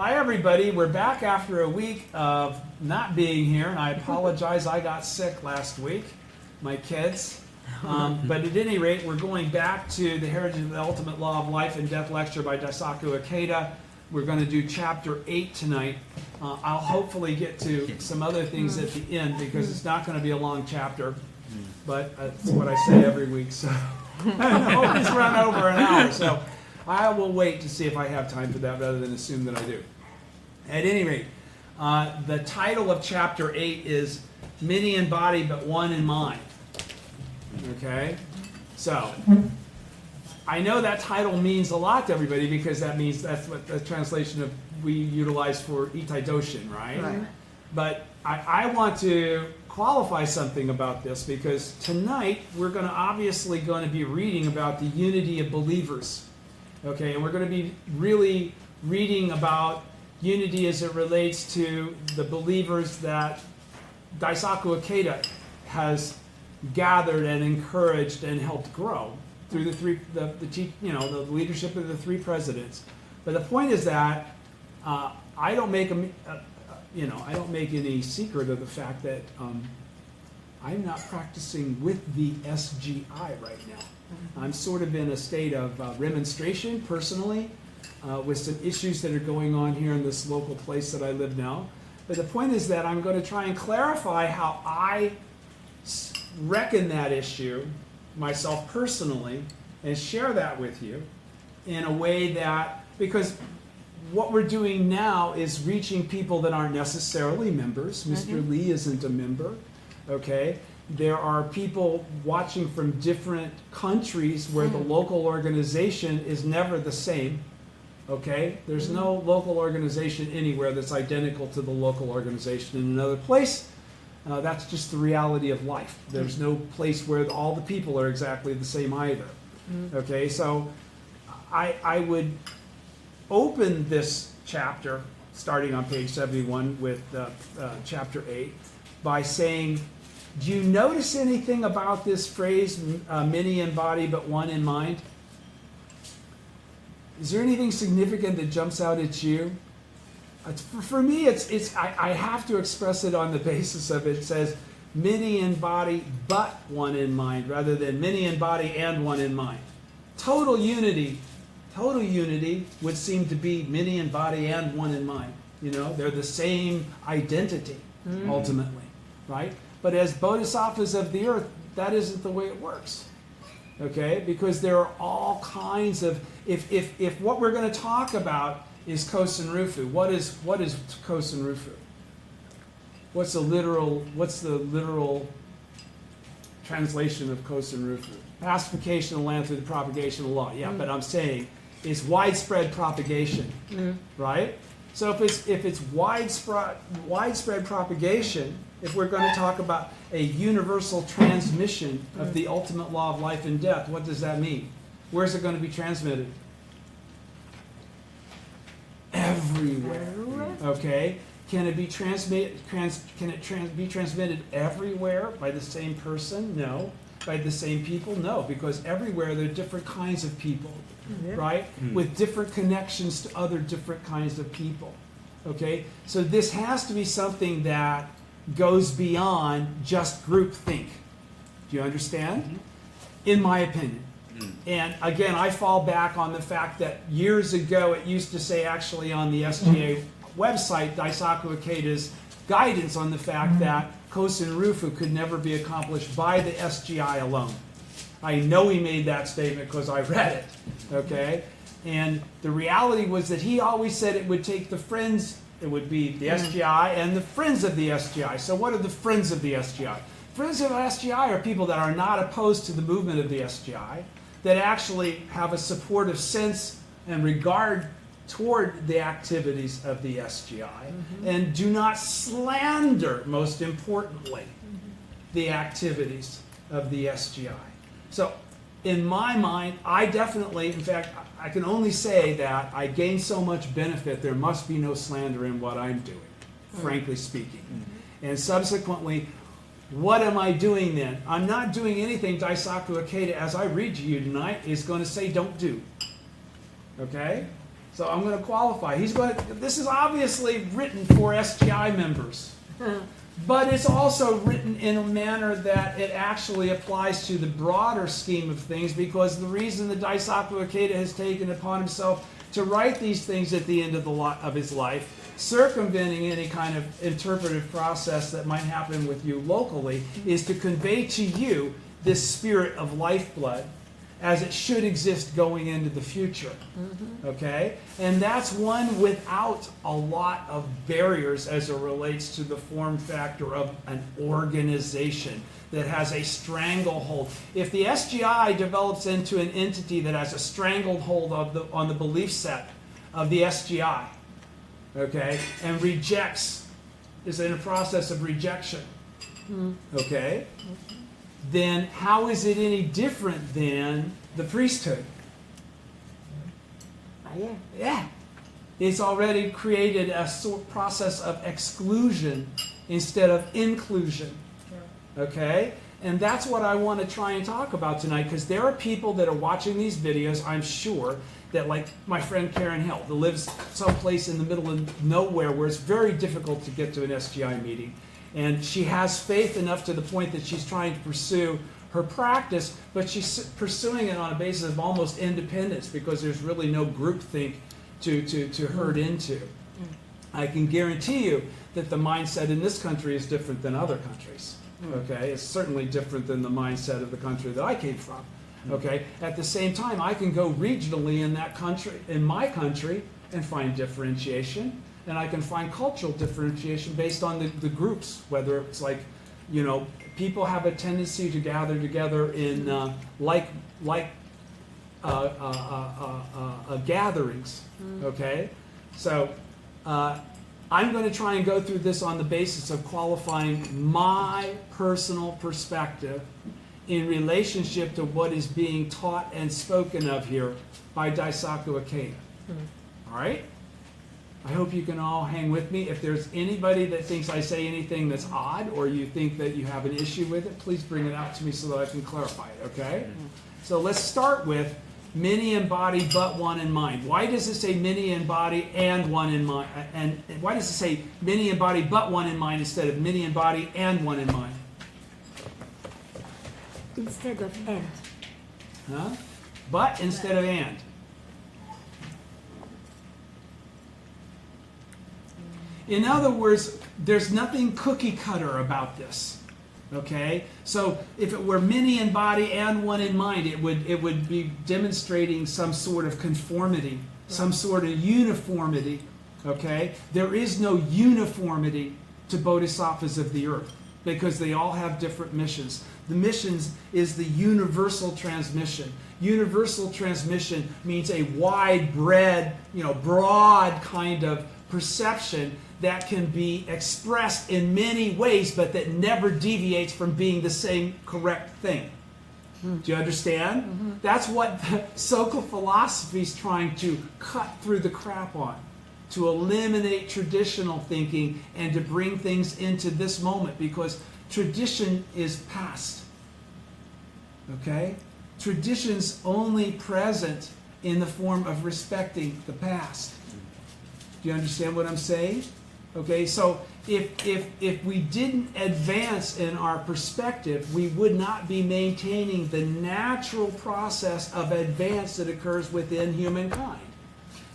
Hi, everybody. We're back after a week of not being here, and I apologize. I got sick last week, my kids. But at any rate, we're going back to the Heritage of the Ultimate Law of Life and Death lecture by Daisaku Ikeda. We're going to do chapter 8 tonight. I'll hopefully get to some other things at the end because it's not going to be a long chapter, but that's what I say every week. So I always run over an hour. So I will wait to see if I have time for that rather than assume that I do. At any rate, the title of chapter 8 is Many in Body but One in Mind. Okay? So, I know that title means a lot to everybody because that means that's what the translation of we utilize for Itai Doshin, right? Right. But I want to qualify something about this because tonight we're obviously going to be reading about the unity of believers. Okay, and we're going to be really reading about unity as it relates to the believers that Daisaku Ikeda has gathered and encouraged and helped grow through the leadership of the three presidents. But the point is that I don't make any secret of the fact that I'm not practicing with the SGI right now. I'm sort of in a state of remonstration personally with some issues that are going on here in this local place that I live now. But the point is that I'm going to try and clarify how I reckon that issue myself personally and share that with you in a way that, because what we're doing now is reaching people that aren't necessarily members. Mr. Lee isn't a member, okay? There are people watching from different countries where the local organization is never the same, okay? There's no local organization anywhere that's identical to the local organization in another place. That's just the reality of life. There's no place where all the people are exactly the same either, okay? So I would open this chapter, starting on page 71 with chapter 8, by saying, do you notice anything about this phrase, many in body but one in mind? Is there anything significant that jumps out at you? For me, I have to express it on the basis of it says many in body but one in mind, rather than many in body and one in mind. Total unity would seem to be many in body and one in mind. You know, they're the same identity ultimately, right? But as bodhisattvas of the earth, that isn't the way it works. Okay? Because there are all kinds of, if what we're going to talk about is Kosen Rufu, what is Kosen Rufu? What's the literal translation of Kosen Rufu? Pacification of the land through the propagation of law. Yeah, but I'm saying it's widespread propagation, right? So if it's widespread propagation, if we're going to talk about a universal transmission of the ultimate law of life and death, what does that mean? Where is it going to be transmitted? Everywhere. Okay? Can it be transmitted everywhere by the same person? No. By the same people? No, because everywhere there are different kinds of people, right? With different connections to other different kinds of people. Okay? So this has to be something that goes beyond just groupthink. Do you understand? In my opinion. And again, I fall back on the fact that years ago it used to say actually on the SGA website, Daisaku Ikeda's guidance on the fact that Kosen Rufu could never be accomplished by the SGI alone. I know he made that statement because I read it, okay? And the reality was that he always said it would take the friends, it would be the SGI and the friends of the SGI. So what are the friends of the SGI? Friends of the SGI are people that are not opposed to the movement of the SGI, that actually have a supportive sense and regard toward the activities of the SGI, and do not slander, most importantly, the activities of the SGI. So, in my mind, I definitely, in fact, I can only say that I gain so much benefit, there must be no slander in what I'm doing, frankly speaking. And subsequently, what am I doing then? I'm not doing anything Daisaku Ikeda, as I read to you tonight, is going to say don't do. Okay? So I'm going to qualify. This is obviously written for SGI members. But it's also written in a manner that it actually applies to the broader scheme of things, because the reason that Daisaku Ikeda has taken upon himself to write these things at the end of his life, circumventing any kind of interpretive process that might happen with you locally, is to convey to you this spirit of lifeblood as it should exist going into the future. Okay? And that's one without a lot of barriers as it relates to the form factor of an organization that has a stranglehold. If the SGI develops into an entity that has a stranglehold on the belief set of the SGI, okay, and is in a process of rejection, okay, then how is it any different than the priesthood? Yeah. It's already created a process of exclusion instead of inclusion. Okay? And that's what I want to try and talk about tonight, because there are people that are watching these videos, I'm sure, that like my friend Karen Hill, that lives someplace in the middle of nowhere where it's very difficult to get to an SGI meeting. And she has faith enough to the point that she's trying to pursue her practice, but she's pursuing it on a basis of almost independence, because there's really no groupthink to herd into. I can guarantee you that the mindset in this country is different than other countries. Okay, it's certainly different than the mindset of the country that I came from. Okay, at the same time, I can go regionally in that country, in my country, and find differentiation. And I can find cultural differentiation based on the groups, whether it's like, you know, people have a tendency to gather together in gatherings, okay? So I'm going to try and go through this on the basis of qualifying my personal perspective in relationship to what is being taught and spoken of here by Daisaku Ikeda. All right? I hope you can all hang with me. If there's anybody that thinks I say anything that's odd, or you think that you have an issue with it, please bring it out to me so that I can clarify it, okay? So let's start with many in body but one in mind. Why does it say many in body and one in mind? And why does it say many in body but one in mind instead of many in body and one in mind? Instead of and. Huh? But instead of and. In other words, there's nothing cookie cutter about this. Okay? So if it were many in body and one in mind, it would be demonstrating some sort of conformity, some sort of uniformity. Okay? There is no uniformity to bodhisattvas of the earth, because they all have different missions. The missions is the universal transmission. Universal transmission means a wide, broad kind of perception that can be expressed in many ways, but that never deviates from being the same correct thing. Do you understand? That's what the Soka philosophy is trying to cut through the crap on, to eliminate traditional thinking and to bring things into this moment, because tradition is past. Okay? Tradition's only present in the form of respecting the past. Do you understand what I'm saying? Okay, so if we didn't advance in our perspective, we would not be maintaining the natural process of advance that occurs within humankind.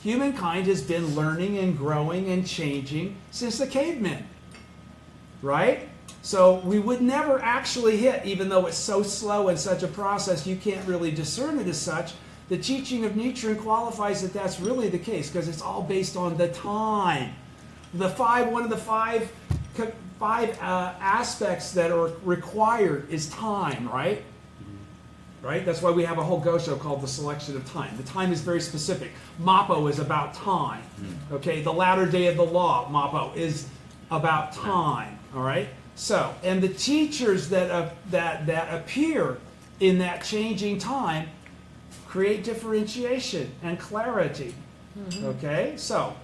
Humankind has been learning and growing and changing since the cavemen, right? So we would never actually hit, even though it's so slow and such a process, you can't really discern it as such. The teaching of Nichiren qualifies that that's really the case, because it's all based on the time. One of the five aspects that are required is time, right? Right? That's why we have a whole Gosho called the selection of time. The time is very specific. Mappo is about time. Okay, the latter day of the law, Mappo, is about time. All right? So, and the teachers that appear in that changing time create differentiation and clarity. Okay? So,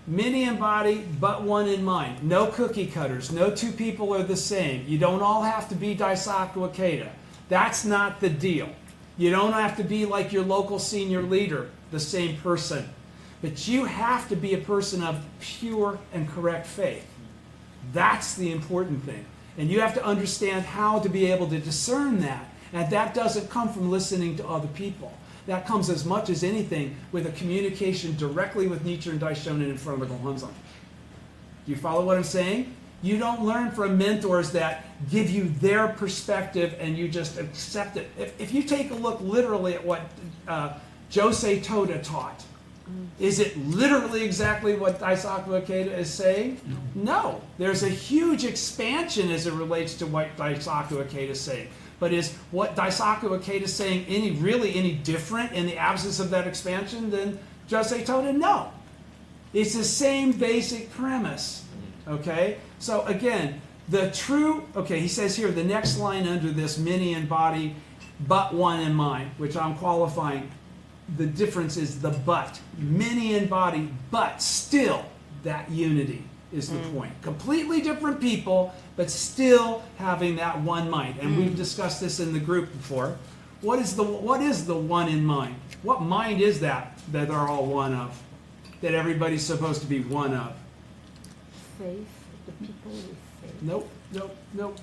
many in body, but one in mind. No cookie cutters. No two people are the same. You don't all have to be Daisaku Ikeda. That's not the deal. You don't have to be like your local senior leader, the same person. But you have to be a person of pure and correct faith. That's the important thing. And you have to understand how to be able to discern that. And that doesn't come from listening to other people. That comes as much as anything with a communication directly with Nichiren Daishonin in front of the Gohonzon. Do you follow what I'm saying? You don't learn from mentors that give you their perspective and you just accept it. If you take a look literally at what Josei Toda taught, is it literally exactly what Daisaku Ikeda is saying? No. There's a huge expansion as it relates to what Daisaku Ikeda is saying. But is what Daisaku Ikeda is saying any different in the absence of that expansion than Josei Toda? No. It's the same basic premise. Okay? So again, he says here, the next line under this, many in body, but one in mind, which I'm qualifying. The difference is the but. Many in body, but still that unity is the point. Completely different people, but still having that one mind. And we've discussed this in the group before. What is the one in mind? What mind is that they're all one of? That everybody's supposed to be one of? Faith, the people with faith. Nope.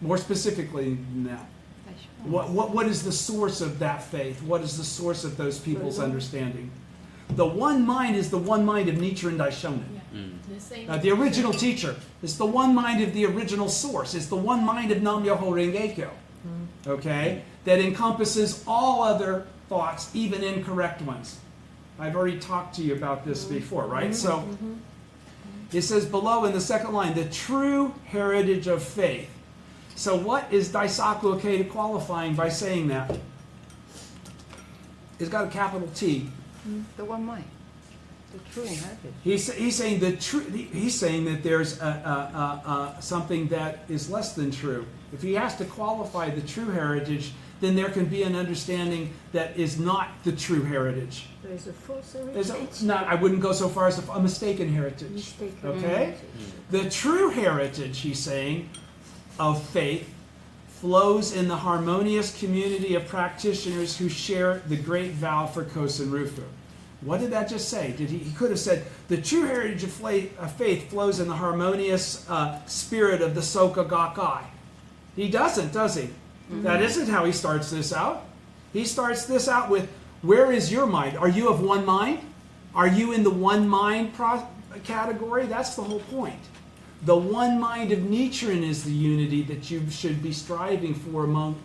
More specifically than that. What is the source of that faith? What is the source of those people's understanding? The one mind is the one mind of Nichiren Daishonin. The original teacher. It's the one mind of the original source. It's the one mind of Nam-myoho Renge-kyo. Okay? That encompasses all other thoughts, even incorrect ones. I've already talked to you about this before, right? So, it says below in the second line, the true heritage of faith. So what is Daisaku Ikeda qualifying by saying that? It's got a capital T. The one mind. The true heritage. He's saying he's saying that there's something that is less than true. If he has to qualify the true heritage, then there can be an understanding that is not the true heritage. There is a false heritage. I wouldn't go so far as a mistaken heritage. Okay? The true heritage, he's saying, of faith flows in the harmonious community of practitioners who share the great vow for Kosen Rufu. What did that just say? He could have said, the true heritage of faith flows in the harmonious spirit of the Soka Gakkai. He doesn't, does he? That isn't how he starts this out. He starts this out with, where is your mind? Are you of one mind? Are you in the one mind category? That's the whole point. The one mind of Nichiren is the unity that you should be striving for among,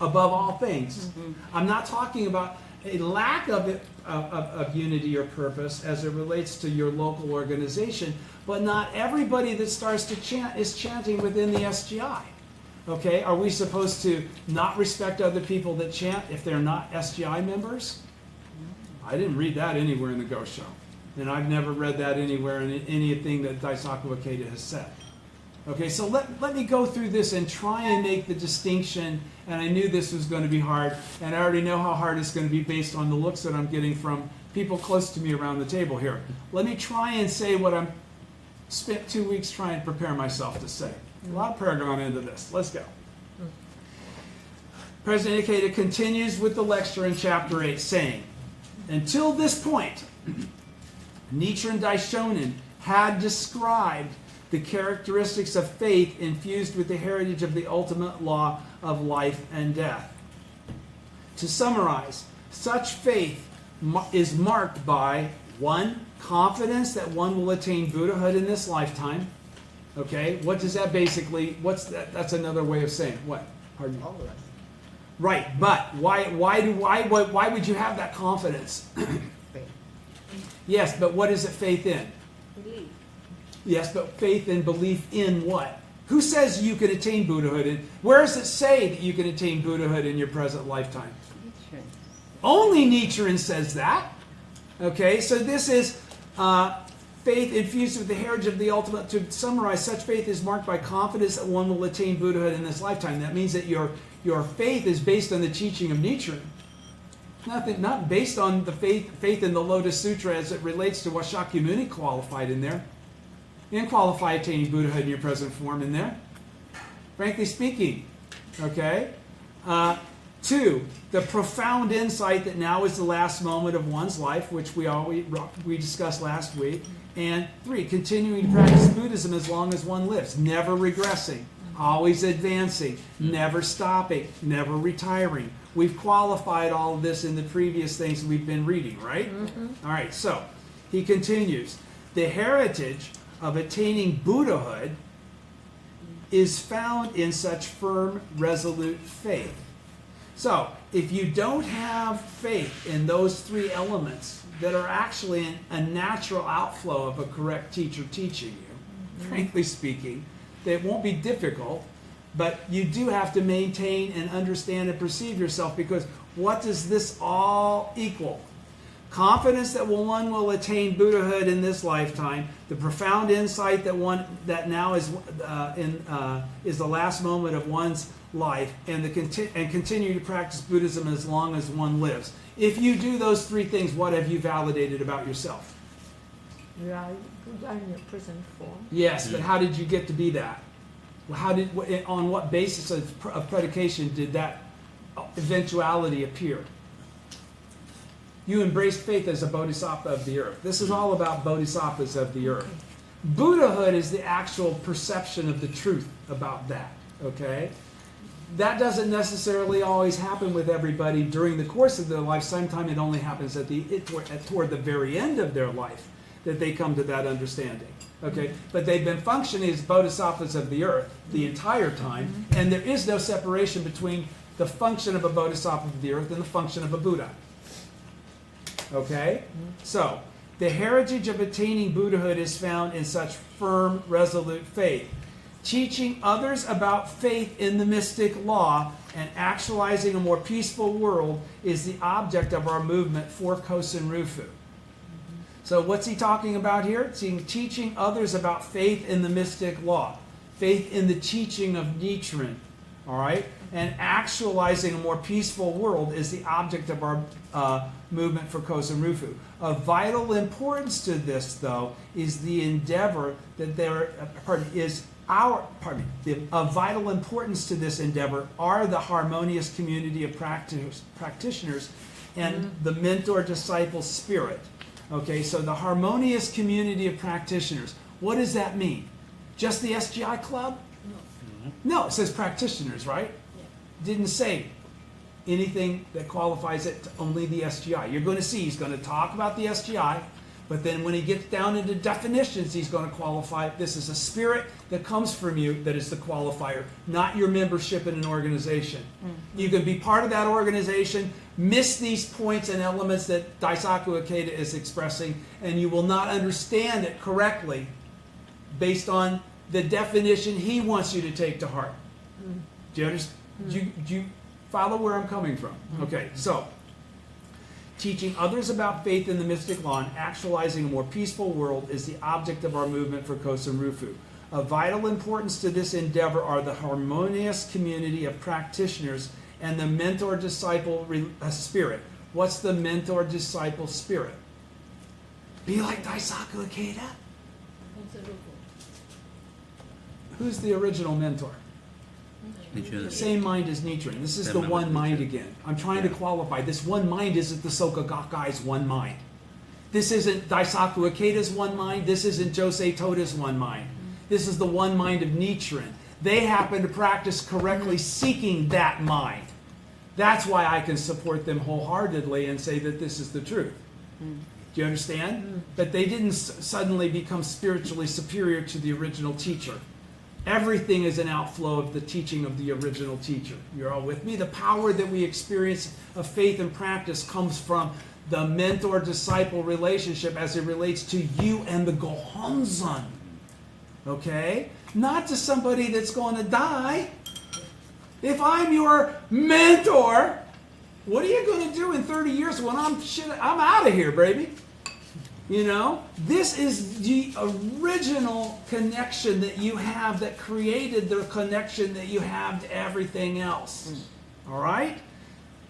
above all things. I'm not talking about a lack of unity or purpose as it relates to your local organization, but not everybody that starts to chant is chanting within the SGI. Okay, are we supposed to not respect other people that chant if they're not SGI members? I didn't read that anywhere in the Gosho. And I've never read that anywhere in anything that Daisaku Ikeda has said. Okay, so let me go through this and try and make the distinction. And I knew this was going to be hard, and I already know how hard it's going to be based on the looks that I'm getting from people close to me around the table here. Let me try and say what I'm spent 2 weeks trying to prepare myself to say. A lot of prayer gone into this. Let's go. President Ikeda continues with the lecture in Chapter 8, saying, until this point, Nichiren Daishonin had described the characteristics of faith infused with the heritage of the ultimate law of life and death. To summarize, such faith is marked by 1, confidence that one will attain Buddhahood in this lifetime. Okay, what does that basically, what's that? That's another way of saying, what? Pardon me? All of us. Right, but why would you have that confidence? Faith. Yes, but what is it faith in? Belief. Yes, but faith and belief in what? Who says you can attain Buddhahood? Where does it say that you can attain Buddhahood in your present lifetime? Nichiren. Only Nichiren says that. Okay, so this is faith infused with the heritage of the ultimate. To summarize, such faith is marked by confidence that one will attain Buddhahood in this lifetime. That means that your faith is based on the teaching of Nichiren. Not based on the faith in the Lotus Sutra as it relates to what Shakyamuni qualified in there. You didn't qualify attaining Buddhahood in your present form in there. Frankly speaking. Okay? 2, the profound insight that now is the last moment of one's life, which we discussed last week. And 3, continuing to practice Buddhism as long as one lives, never regressing, always advancing, never stopping, never retiring. We've qualified all of this in the previous things we've been reading, right? All right, so he continues. The heritage of attaining Buddhahood is found in such firm, resolute faith. So, if you don't have faith in those 3 elements that are actually a natural outflow of a correct teacher teaching you, frankly speaking, it won't be difficult, but you do have to maintain and understand and perceive yourself, because what does this all equal? Confidence that one will attain Buddhahood in this lifetime, the profound insight that now is the last moment of one's life, and continue to practice Buddhism as long as one lives. If you do those 3 things, what have you validated about yourself? You are in your present form. Yes, but how did you get to be that? On what basis of predication did that eventuality appear? You embraced faith as a bodhisattva of the earth. This is all about bodhisattvas of the earth. Buddhahood is the actual perception of the truth about that, okay? That doesn't necessarily always happen with everybody during the course of their life. Sometimes it only happens toward the very end of their life that they come to that understanding, okay? But they've been functioning as bodhisattvas of the earth the entire time, and there is no separation between the function of a bodhisattva of the earth and the function of a Buddha. Okay? So, the heritage of attaining Buddhahood is found in such firm, resolute faith. Teaching others about faith in the mystic law and actualizing a more peaceful world is the object of our movement for Kosen Rufu. So what's he talking about here? Teaching others about faith in the mystic law. Faith in the teaching of Nichiren. All right? And actualizing a more peaceful world is the object of our movement for Kosen Rufu. Of vital importance to this, though, is the endeavor that of vital importance to this endeavor are the harmonious community of practitioners and the mentor-disciple spirit. Okay, so the harmonious community of practitioners. What does that mean? Just the SGI club? No, it says practitioners, right? Didn't say anything that qualifies it to only the SGI. You're going to see he's going to talk about the SGI, but then when he gets down into definitions, he's going to qualify this is a spirit that comes from you that is the qualifier, not your membership in an organization. You can be part of that organization, miss these points and elements that Daisaku Ikeda is expressing, and you will not understand it correctly based on the definition he wants you to take to heart. Do you understand? Do you follow where I'm coming from? Okay, so teaching others about faith in the mystic law and actualizing a more peaceful world is the object of our movement for Kosen Rufu. Of vital importance to this endeavor are the harmonious community of practitioners and the mentor-disciple spirit. What's the mentor-disciple spirit? Be like Daisaku Ikeda? Who's the original mentor? The same mind as Nichiren. This is the one mind again. I'm trying to qualify. This one mind isn't the Soka Gakkai's one mind. This isn't Daisaku Ikeda's one mind. This isn't Josei Toda's one mind. This is the one mind of Nichiren. They happen to practice correctly seeking that mind. That's why I can support them wholeheartedly and say that this is the truth. Do you understand? But they didn't suddenly become spiritually superior to the original teacher. Everything is an outflow of the teaching of the original teacher. You're all with me? The power that we experience of faith and practice comes from the mentor-disciple relationship as it relates to you and the Gohonzon. Okay? Not to somebody that's going to die. If I'm your mentor, what are you going to do in 30 years when I'm out of here, baby? You know, this is the original connection that you have that created the connection that you have to everything else. All right?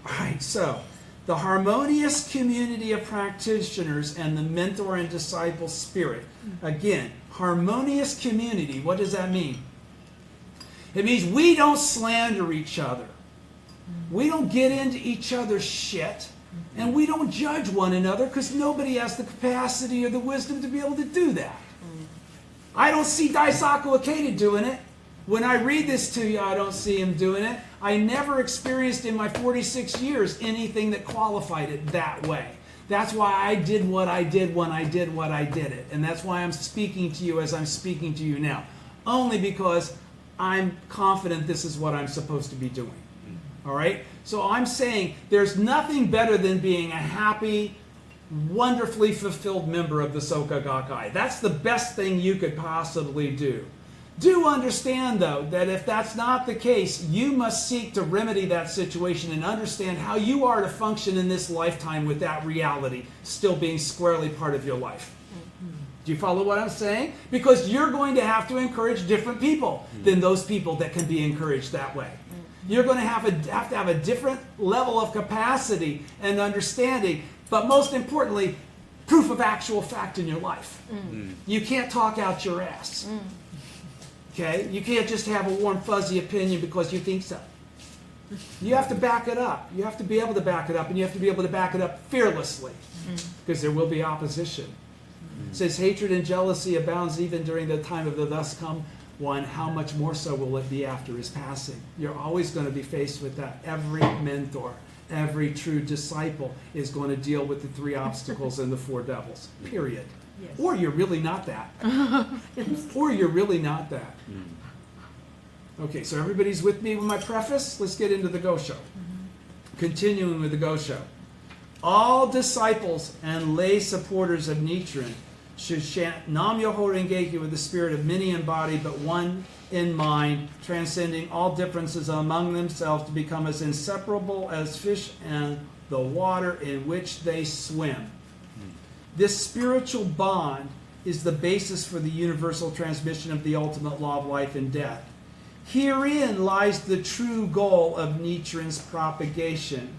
All right, so the harmonious community of practitioners and the mentor and disciple spirit. Again, harmonious community, what does that mean? It means we don't slander each other. We don't get into each other's shit. And we don't judge one another because nobody has the capacity or the wisdom to be able to do that. I don't see Daisaku Ikeda doing it. When I read this to you, I don't see him doing it. I never experienced in my 46 years anything that qualified it that way. That's why I did what I did when I did what I did it. And that's why I'm speaking to you as I'm speaking to you now. Only because I'm confident this is what I'm supposed to be doing. All right? So I'm saying there's nothing better than being a happy, wonderfully fulfilled member of the Soka Gakkai. That's the best thing you could possibly do. Do understand, though, that if that's not the case, you must seek to remedy that situation and understand how you are to function in this lifetime with that reality still being squarely part of your life. Do you follow what I'm saying? Because you're going to have to encourage different people than those people that can be encouraged that way. You're going to have to have a different level of capacity and understanding, but most importantly, proof of actual fact in your life. You can't talk out your ass. Okay? You can't just have a warm, fuzzy opinion because you think so. You have to back it up. You have to be able to back it up, and you have to be able to back it up fearlessly, because there will be opposition. It says, hatred and jealousy abounds even during the time of the thus come one. How much more so will it be after his passing? You're always going to be faced with that. Every mentor, every true disciple is going to deal with the 3 obstacles and the 4 devils, period. Yes. Or you're really not that. Or you're really not that. Okay, so everybody's with me with my preface? Let's get into the Gosho. Continuing with the Gosho. All disciples and lay supporters of Nichiren should chant Nam Myoho Renge Kyo with the spirit of many in body but one in mind, transcending all differences among themselves to become as inseparable as fish and the water in which they swim. This spiritual bond is the basis for the universal transmission of the ultimate law of life and death. Herein lies the true goal of Nichiren's propagation.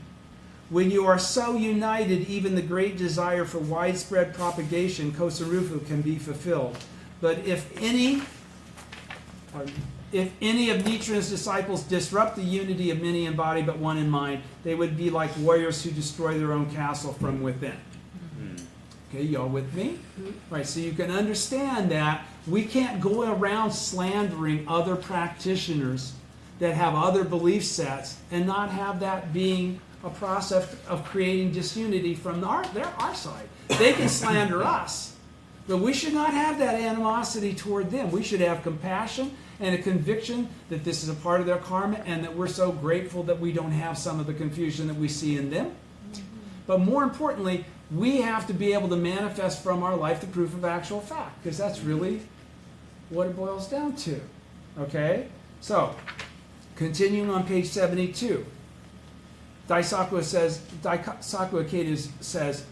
When you are so united, even the great desire for widespread propagation, Kosen-Rufu, can be fulfilled. But if any of Nichiren's disciples disrupt the unity of many in body but one in mind, they would be like warriors who destroy their own castle from within. Okay, y'all with me? Right, so you can understand that we can't go around slandering other practitioners that have other belief sets and not have that being a process of creating disunity from our side. They can slander us, but we should not have that animosity toward them. We should have compassion and a conviction that this is a part of their karma and that we're so grateful that we don't have some of the confusion that we see in them. But more importantly, we have to be able to manifest from our life the proof of actual fact, because that's really what it boils down to. Okay? So, continuing on page 72. Daisaku Ikeda says,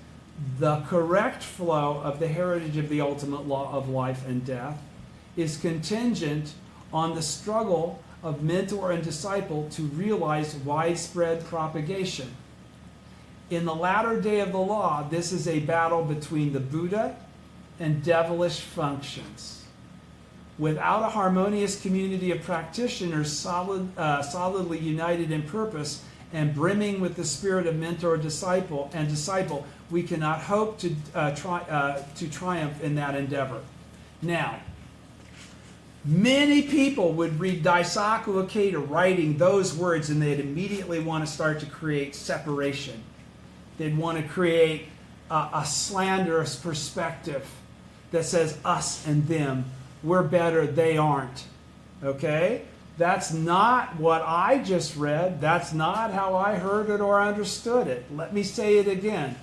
the correct flow of the heritage of the ultimate law of life and death is contingent on the struggle of mentor and disciple to realize widespread propagation. In the latter day of the law, this is a battle between the Buddha and devilish functions. Without a harmonious community of practitioners solidly united in purpose and brimming with the spirit of mentor disciple, we cannot hope to triumph in that endeavor. Now, many people would read Daisaku Ikeda writing those words and they'd immediately want to start to create separation. They'd want to create a slanderous perspective that says us and them, we're better, they aren't. Okay? That's not what I just read. That's not how I heard it or understood it. Let me say it again.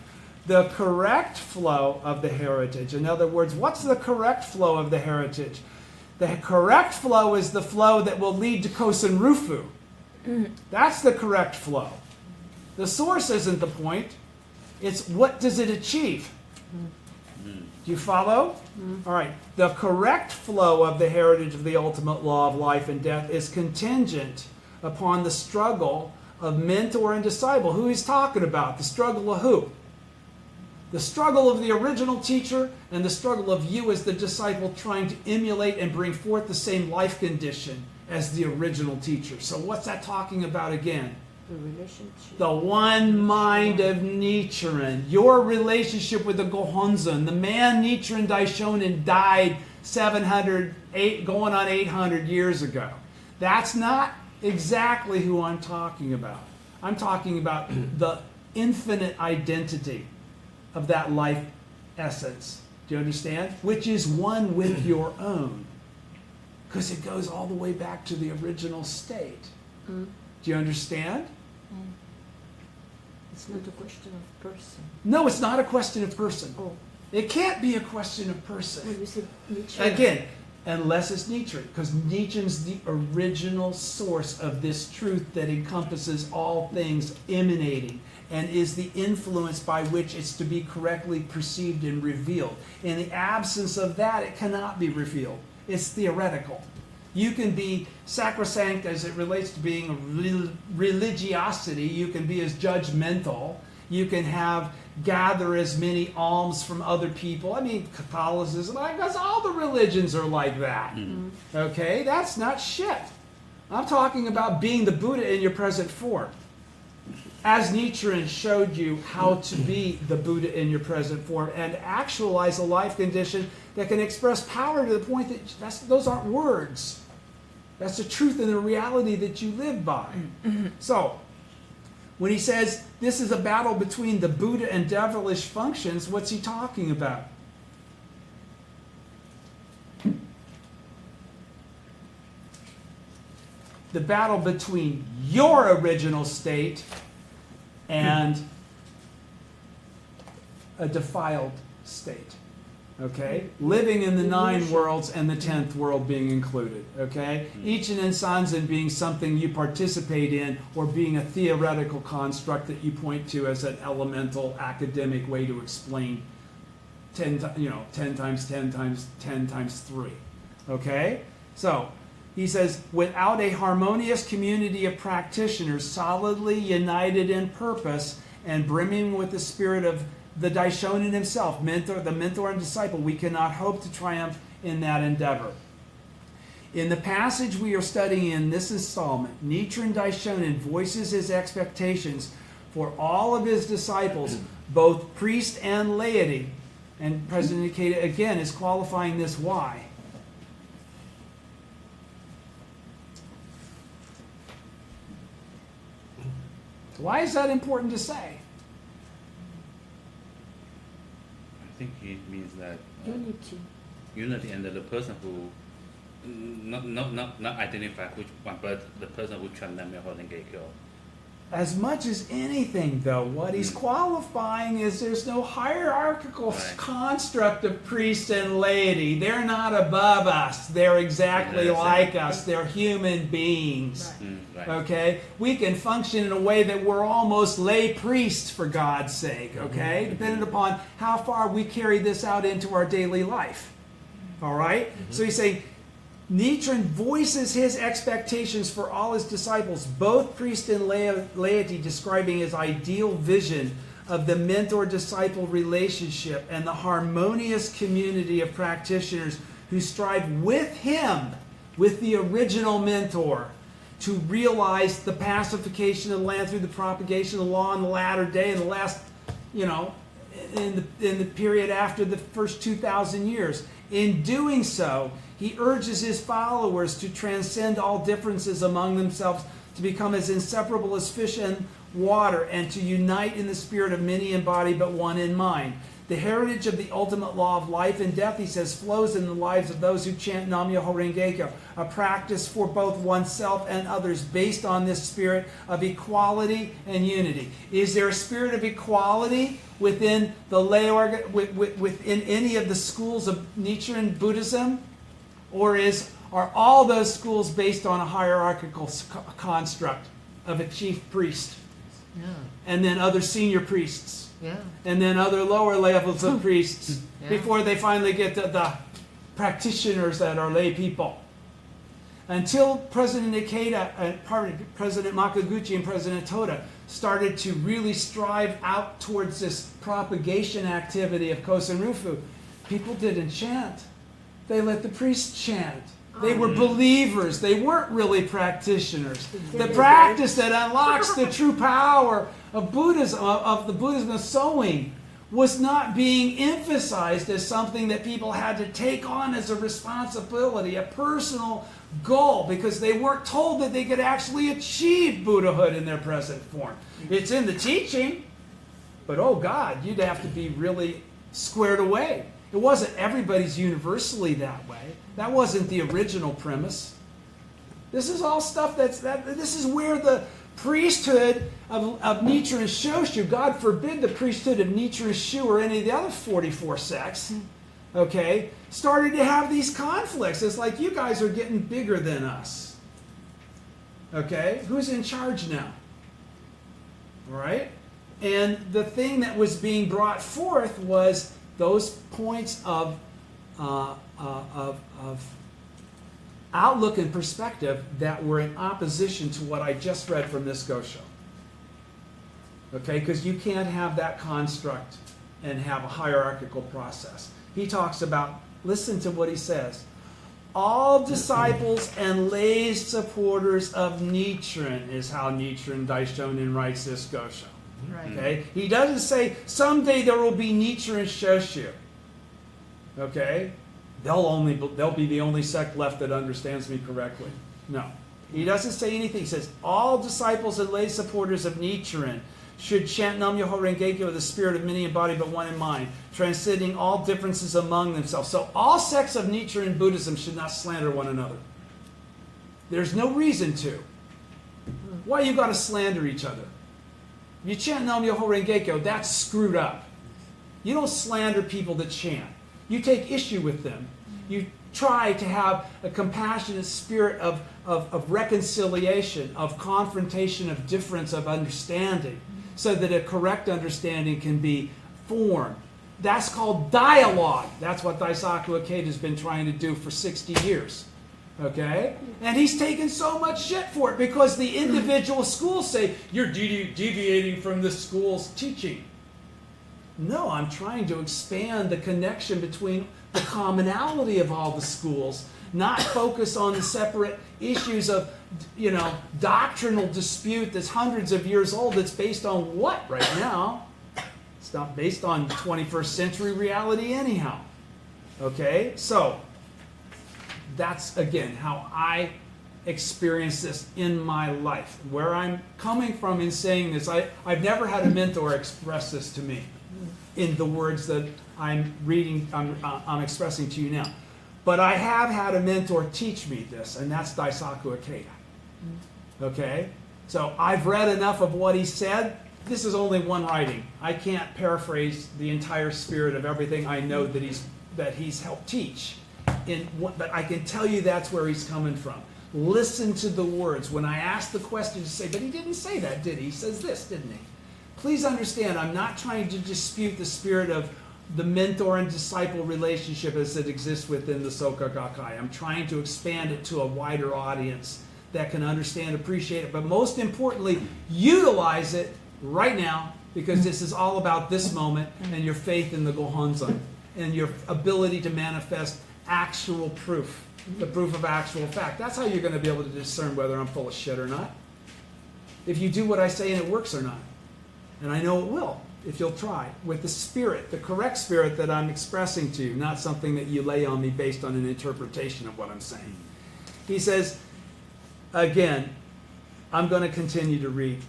The correct flow of the heritage. In other words, what's the correct flow of the heritage? The correct flow is the flow that will lead to Kosen-Rufu. That's the correct flow. The source isn't the point. It's what does it achieve? Do you follow? All right. The correct flow of the heritage of the ultimate law of life and death is contingent upon the struggle of mentor and disciple. Who he's talking about? The struggle of who? The struggle of the original teacher and the struggle of you as the disciple trying to emulate and bring forth the same life condition as the original teacher. So what's that talking about again? The relationship. The one mind of Nichiren. Your relationship with the Gohonzon. The man Nichiren Daishonin died going on 800 years ago. That's not exactly who I'm talking about. I'm talking about the infinite identity of that life essence. Do you understand? Which is one with your own. Because it goes all the way back to the original state. Do you understand? It's not a question of person. No, it's not a question of person. Oh. It can't be a question of person. When you said Nietzsche. Again, unless it's Nietzsche, because Nietzsche's the original source of this truth that encompasses all things emanating and is the influence by which it's to be correctly perceived and revealed. In the absence of that, it cannot be revealed. It's theoretical. You can be sacrosanct as it relates to being a religiosity. You can be as judgmental. You can gather as many alms from other people. I mean, Catholicism, I guess all the religions are like that. Okay? That's not shit. I'm talking about being the Buddha in your present form. As Nichiren showed you how to be the Buddha in your present form and actualize a life condition that can express power to the point that those aren't words. That's the truth and the reality that you live by. So, when he says this is a battle between the Buddha and devilish functions, what's he talking about? The battle between your original state and a defiled state. Okay? Living in the 9 worlds and the 10th world being included. Okay? Ichinen Sanzen being something you participate in or being a theoretical construct that you point to as an elemental academic way to explain 10 times 10 times 10 times 3. Okay? So, he says, without a harmonious community of practitioners solidly united in purpose and brimming with the spirit of the Daishonin himself, the mentor and disciple, we cannot hope to triumph in that endeavor. In the passage we are studying in this installment, Nichiren Daishonin voices his expectations for all of his disciples, both priest and laity. And President Ikeda again is qualifying this why. Why is that important to say? I think it means that Unity. and the person who not identify which one, but the person who chant Nam-myoho Renge Kyo. As much as anything, though, what he's qualifying is there's no hierarchical construct of priest and laity. They're not above us. They're exactly like us. They're human beings. Right. Okay? We can function in a way that we're almost lay priests, for God's sake. Okay? Depending upon how far we carry this out into our daily life. All right? So he's saying, Nichiren voices his expectations for all his disciples, both priest and laity, describing his ideal vision of the mentor-disciple relationship and the harmonious community of practitioners who strive with him, with the original mentor, to realize the pacification of the land through the propagation of the law in the latter day and the last, in the period after the first 2,000 years. In doing so, he urges his followers to transcend all differences among themselves, to become as inseparable as fish and water, and to unite in the spirit of many in body but one in mind. The heritage of the ultimate law of life and death, he says, flows in the lives of those who chant Nam-myoho Renge Kyo, a practice for both oneself and others based on this spirit of equality and unity. Is there a spirit of equality within the within any of the schools of Nichiren Buddhism? Or are all those schools based on a hierarchical construct of a chief priest? Yeah. And then other senior priests? Yeah. And then other lower levels of priests Yeah. before they finally get to the practitioners that are lay people. Until President Ikeda, President Makaguchi and President Toda started to really strive out towards this propagation activity of Kosen Rufu, people didn't chant. They let the priests chant. They were believers. They weren't really practitioners. The practice that unlocks the true power of Buddhism, of the Buddhism of sowing, was not being emphasized as something that people had to take on as a responsibility, a personal goal, because they weren't told that they could actually achieve Buddhahood in their present form. It's in the teaching, but oh God, you'd have to be really squared away. It wasn't everybody's universally that way. That wasn't the original premise. This is all stuff this is where the priesthood of Nichiren Shoshu, God forbid the priesthood of Nichiren Shu or any of the other 44 sects, okay, started to have these conflicts. It's like, you guys are getting bigger than us. Okay? Who's in charge now? All right? And the thing that was being brought forth was those points of outlook and perspective that were in opposition to what I just read from this Gosho. Okay, because you can't have that construct and have a hierarchical process. He talks about, listen to what he says, all disciples and lay supporters of Nichiren is how Nichiren Daishonin writes this Gosho. Right. Okay, he doesn't say someday there will be Nichiren Shoshu. Okay, they'll be the only sect left that understands me correctly. No, he doesn't say anything. He says all disciples and lay supporters of Nichiren should chant Nam Myoho Renge Kyo with the spirit of many in body but one in mind, transcending all differences among themselves. So all sects of Nichiren Buddhism should not slander one another. There's no reason to. Why you got to slander each other? You chant Nam Myoho Renge Kyo, that's screwed up. You don't slander people that chant. You take issue with them. You try to have a compassionate spirit of reconciliation, of confrontation, of difference, of understanding, so that a correct understanding can be formed. That's called dialogue. That's what Daisaku Ikeda has been trying to do for 60 years. Okay? And he's taken so much shit for it because the individual schools say, you're deviating from the school's teaching. No, I'm trying to expand the connection between the commonality of all the schools, not focus on the separate issues of, doctrinal dispute that's hundreds of years old that's based on what right now? It's not based on 21st century reality anyhow. Okay? So, that's, again, how I experience this in my life. Where I'm coming from in saying this, I've never had a mentor express this to me in the words that I'm reading, I'm expressing to you now. But I have had a mentor teach me this, and that's Daisaku Ikeda. Okay? So I've read enough of what he said. This is only one writing. I can't paraphrase the entire spirit of everything I know that he's helped teach. But I can tell you that's where he's coming from. Listen to the words. When I ask the question to say, but he didn't say that, did he? He says this, didn't he? Please understand, I'm not trying to dispute the spirit of the mentor and disciple relationship as it exists within the Soka Gakkai. I'm trying to expand it to a wider audience that can understand, appreciate it, but most importantly, utilize it right now, because this is all about this moment and your faith in the Gohonzon and your ability to manifest actual proof, the proof of actual fact. That's how you're going to be able to discern whether I'm full of shit or not. If you do what I say and it works or not. And I know it will, if you'll try, with the spirit, the correct spirit that I'm expressing to you, not something that you lay on me based on an interpretation of what I'm saying. He says, again, I'm going to continue to read.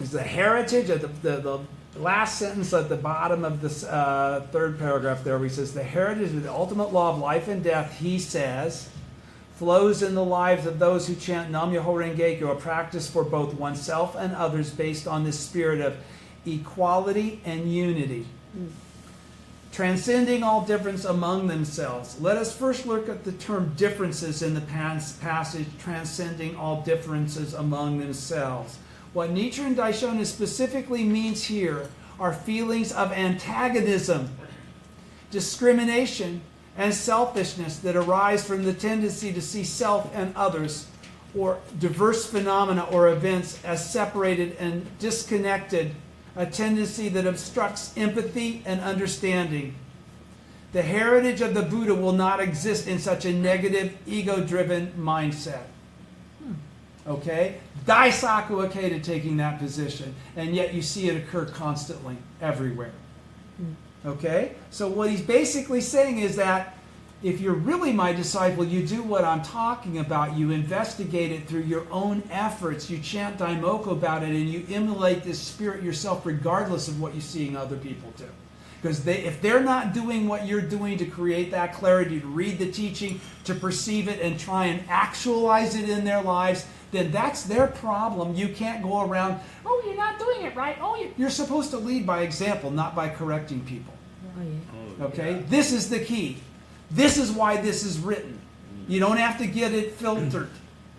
It's the heritage of the last sentence at the bottom of this third paragraph there, where he says, the heritage of the ultimate law of life and death, he says, flows in the lives of those who chant Nam Myoho Renge Kyo, a practice for both oneself and others based on this spirit of equality and unity. Transcending all difference among themselves. Let us first look at the term differences in the passage, transcending all differences among themselves. What Nichiren Daishonin specifically means here are feelings of antagonism, discrimination, and selfishness that arise from the tendency to see self and others, or diverse phenomena or events, as separated and disconnected, a tendency that obstructs empathy and understanding. The heritage of the Buddha will not exist in such a negative, ego-driven mindset. Okay? Daisaku Ikeda taking that position, and yet you see it occur constantly, everywhere. Okay? So what he's basically saying is that if you're really my disciple, you do what I'm talking about. You investigate it through your own efforts. You chant Daimoku about it, and you emulate this spirit yourself regardless of what you're seeing other people do. Because if they're not doing what you're doing to create that clarity, to read the teaching, to perceive it, and try and actualize it in their lives, then that's their problem. You can't go around, oh, you're not doing it right. Oh, you're supposed to lead by example, not by correcting people. Oh, yeah. Okay? Yeah. This is the key. This is why this is written. You don't have to get it filtered.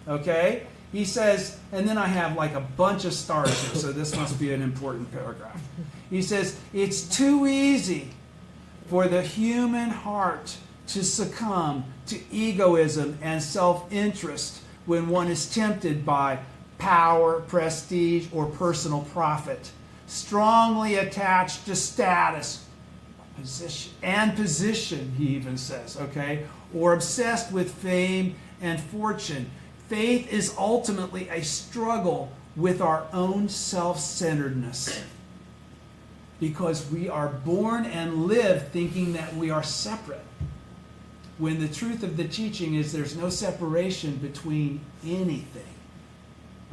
Okay? He says, and then I have like a bunch of stars here, so this must be an important paragraph. He says, it's too easy for the human heart to succumb to egoism and self-interest when one is tempted by power, prestige, or personal profit, strongly attached to status, position, he even says, okay, or obsessed with fame and fortune. Faith is ultimately a struggle with our own self-centeredness, because we are born and live thinking that we are separate, when the truth of the teaching is there's no separation between anything.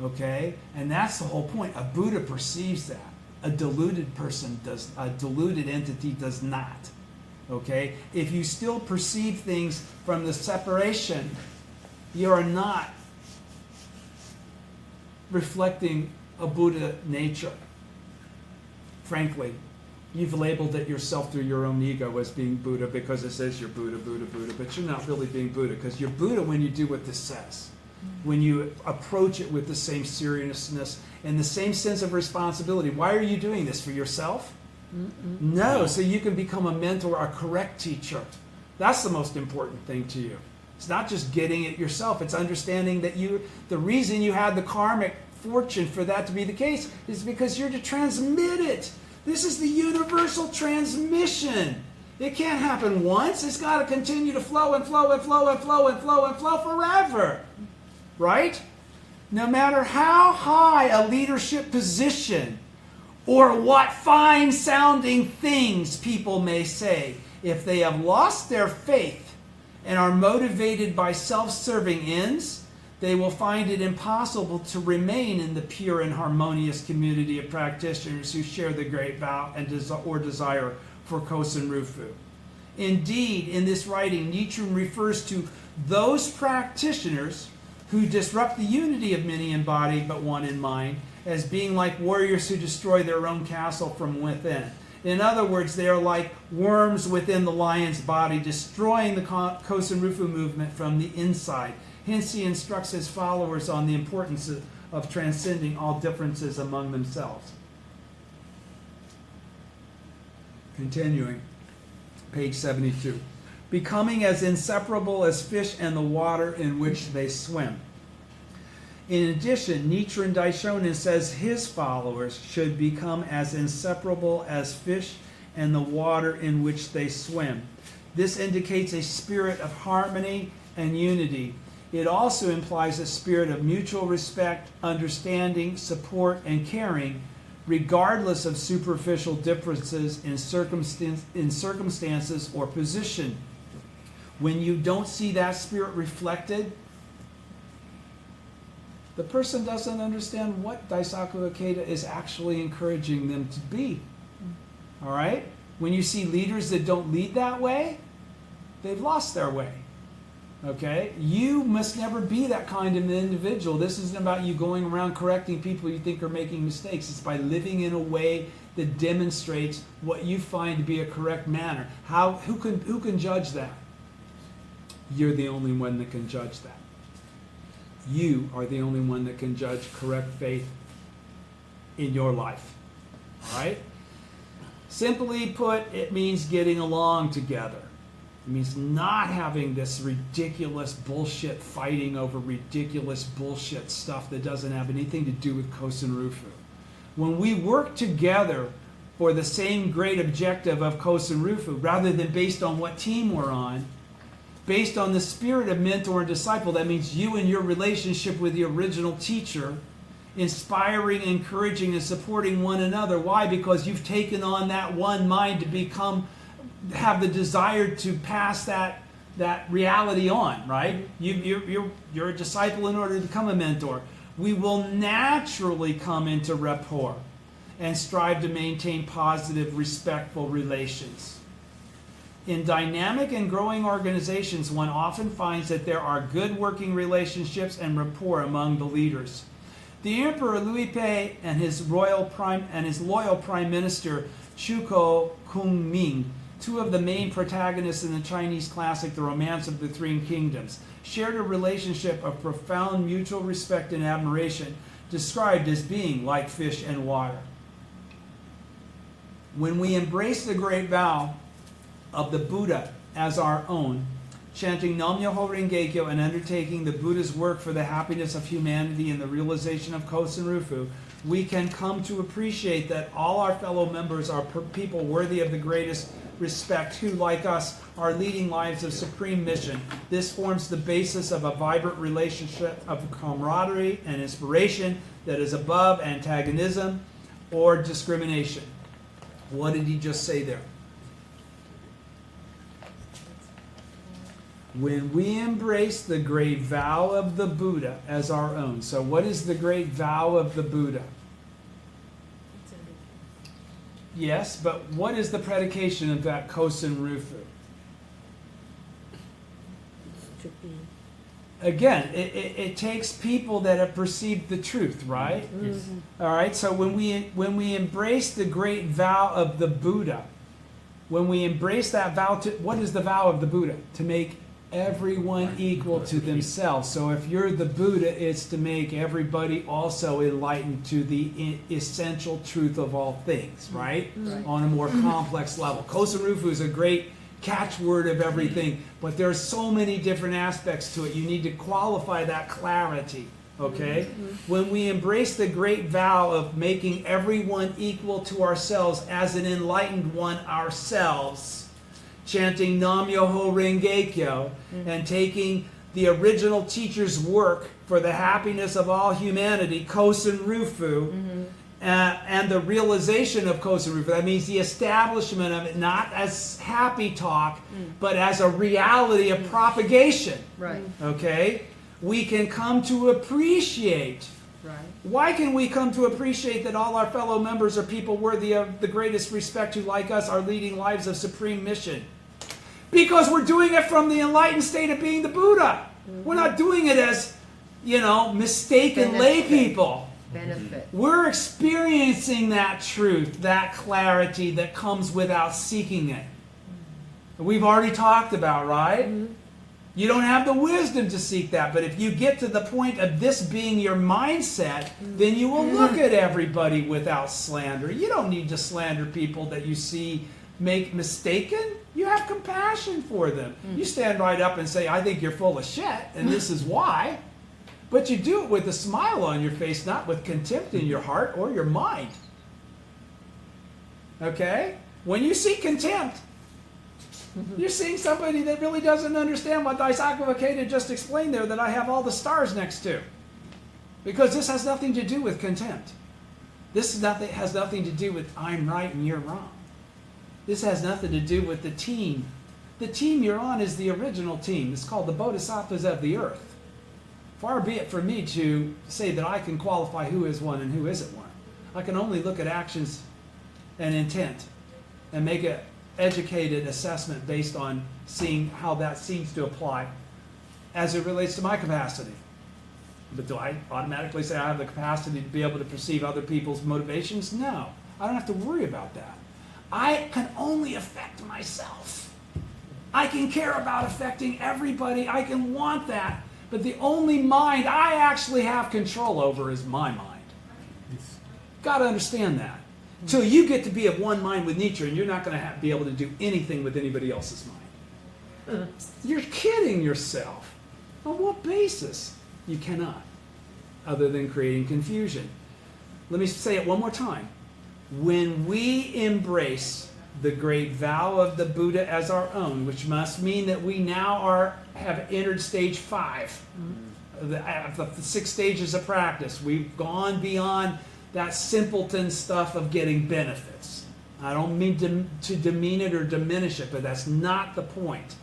Okay? And that's the whole point. A Buddha perceives that. A deluded entity does not. Okay? If you still perceive things from the separation, you are not reflecting a Buddha nature. Frankly, you've labeled it yourself through your own ego as being Buddha because it says you're Buddha, Buddha, Buddha, but you're not really being Buddha, because you're Buddha when you do what this says. When you approach it with the same seriousness and the same sense of responsibility. Why are you doing this? For yourself? No, so you can become a mentor, a correct teacher. That's the most important thing to you. It's not just getting it yourself. It's understanding that the reason you had the karmic fortune for that to be the case is because you're to transmit it. This is the universal transmission. It can't happen once. It's got to continue to flow and flow and flow and flow and flow and flow forever. Right? No matter how high a leadership position or what fine-sounding things people may say, if they have lost their faith and are motivated by self-serving ends, they will find it impossible to remain in the pure and harmonious community of practitioners who share the great vow and desire for Kosen Rufu. Indeed, in this writing, Nichiren refers to those practitioners who disrupt the unity of many in body but one in mind as being like warriors who destroy their own castle from within. In other words, they are like worms within the lion's body, destroying the Kosen Rufu movement from the inside. Hence, he instructs his followers on the importance of transcending all differences among themselves. Continuing, page 72. Becoming as inseparable as fish and the water in which they swim. In addition, Nichiren Daishonin says his followers should become as inseparable as fish and the water in which they swim. This indicates a spirit of harmony and unity. It also implies a spirit of mutual respect, understanding, support, and caring, regardless of superficial differences in circumstances or position. When you don't see that spirit reflected, the person doesn't understand what Daisaku Ikeda is actually encouraging them to be. All right? When you see leaders that don't lead that way, they've lost their way. Okay? You must never be that kind of an individual. This isn't about you going around correcting people you think are making mistakes. It's by living in a way that demonstrates what you find to be a correct manner. Who can judge that? You're the only one that can judge that. You are the only one that can judge correct faith in your life. All right? Simply put, it means getting along together. It means not having this ridiculous bullshit fighting over ridiculous bullshit stuff that doesn't have anything to do with Kosen Rufu. When we work together for the same great objective of Kosen Rufu, rather than based on what team we're on, based on the spirit of mentor and disciple. That means you and your relationship with the original teacher, inspiring, encouraging, and supporting one another. Why? Because you've taken on that one mind to have the desire to pass that reality on, right? You're a disciple in order to become a mentor. We will naturally come into rapport and strive to maintain positive, respectful relations. In dynamic and growing organizations, one often finds that there are good working relationships and rapport among the leaders. The Emperor Liu Bei and his loyal Prime Minister Chuko Kung-ming, two of the main protagonists in the Chinese classic The Romance of the Three Kingdoms, shared a relationship of profound mutual respect and admiration, described as being like fish and water. When we embrace the great vow of the Buddha as our own, chanting Nam-myoho Renge-kyo and undertaking the Buddha's work for the happiness of humanity and the realization of Kosen Rufu, we can come to appreciate that all our fellow members are people worthy of the greatest respect who, like us, are leading lives of supreme mission. This forms the basis of a vibrant relationship of camaraderie and inspiration that is above antagonism or discrimination. What did he just say there? When we embrace the great vow of the Buddha as our own. So what is the great vow of the Buddha? Yes, but what is the predication of that Kosen Rufu? Again, it takes people that have perceived the truth, right? Yes. All right, so when we embrace the great vow of the Buddha, when we embrace that vow, what is the vow of the Buddha? To make everyone equal to themselves. So if you're the Buddha, it's to make everybody also enlightened to the essential truth of all things, right? On a more complex level. Kosen Rufu is a great catchword of everything, but there are so many different aspects to it. You need to qualify that clarity, okay? When we embrace the great vow of making everyone equal to ourselves as an enlightened one ourselves, chanting Nam-myoho Renge-kyo, and taking the original teacher's work for the happiness of all humanity, Kosen Rufu, and the realization of Kosen Rufu. That means the establishment of it, not as happy talk, but as a reality of propagation. Right. Okay? We can come to appreciate. Right. Why can we come to appreciate that all our fellow members are people worthy of the greatest respect who, like us, are leading lives of supreme mission? Because we're doing it from the enlightened state of being the Buddha. We're not doing it as, mistaken lay people. Benefit. We're experiencing that truth, that clarity that comes without seeking it. We've already talked about, right? You don't have the wisdom to seek that, but if you get to the point of this being your mindset, then you will look at everybody without slander. You don't need to slander people that you see make mistaken. You have compassion for them. You stand right up and say, I think you're full of shit, and this is why. But you do it with a smile on your face, not with contempt in your heart or your mind. Okay? When you see contempt, you're seeing somebody that really doesn't understand what Daisaku Ikeda just explained there that I have all the stars next to. Because this has nothing to do with contempt. This has nothing to do with I'm right and you're wrong. This has nothing to do with the team. The team you're on is the original team. It's called the Bodhisattvas of the earth. Far be it from me to say that I can qualify who is one and who isn't one. I can only look at actions and intent and make an educated assessment based on seeing how that seems to apply as it relates to my capacity. But do I automatically say I have the capacity to be able to perceive other people's motivations? No. I don't have to worry about that. I can only affect myself. I can care about affecting everybody. I can want that. But the only mind I actually have control over is my mind. Got to understand that. Till you get to be of one mind with nature, and you're not going to be able to do anything with anybody else's mind. You're kidding yourself. On what basis? You cannot, other than creating confusion. Let me say it one more time. when we embrace the great vow of the Buddha as our own, which must mean that we now have entered stage 5 of the 6 stages of practice. We've gone beyond that simpleton stuff of getting benefits. I don't mean to demean it or diminish it, but that's not the point.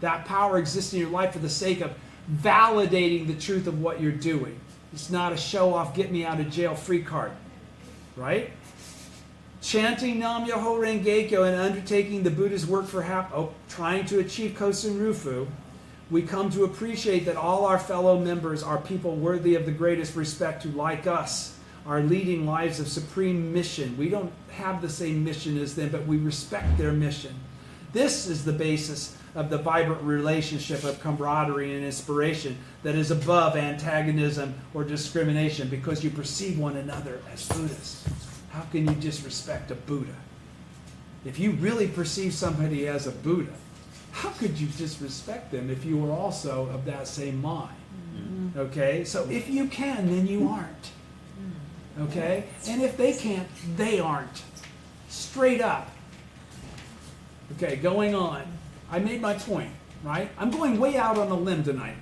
That power exists in your life for the sake of validating the truth of what you're doing. It's not a show-off, get me out of jail free card, right? Chanting Nam Myoho Renge Kyo and undertaking the Buddha's work for trying to achieve Kosen Rufu, we come to appreciate that all our fellow members are people worthy of the greatest respect who, like us, are leading lives of supreme mission. We don't have the same mission as them, but we respect their mission. This is the basis of the vibrant relationship of camaraderie and inspiration that is above antagonism or discrimination, because you perceive one another as Buddhists. How can you disrespect a Buddha? If you really perceive somebody as a Buddha, how could you disrespect them if you were also of that same mind? Okay? So if you can, then you aren't. Okay? And if they can't, they aren't. Straight up. Okay, going on. I made my point, right? I'm going way out on a limb tonight.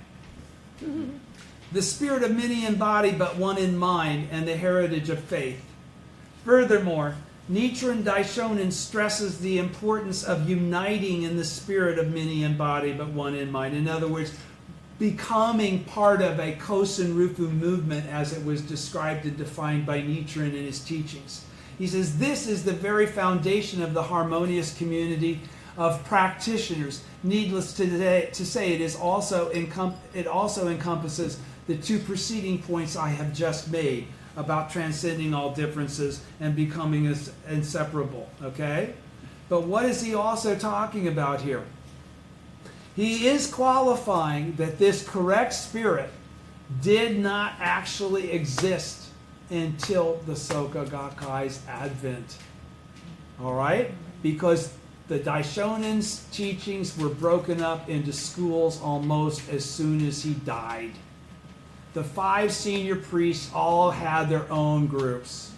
The spirit of many in body, but one in mind, and the heritage of faith. Furthermore, Nichiren Daishonin stresses the importance of uniting in the spirit of many in body, but one in mind. In other words, becoming part of a Kosen Rufu movement as it was described and defined by Nichiren in his teachings. He says, this is the very foundation of the harmonious community of practitioners. Needless to say, it also encompasses the 2 preceding points I have just made about transcending all differences and becoming inseparable. Okay? But what is he also talking about here? He is qualifying that this correct spirit did not actually exist until the Soka Gakkai's advent. All right? Because the Daishonin's teachings were broken up into schools almost as soon as he died. The 5 senior priests all had their own groups.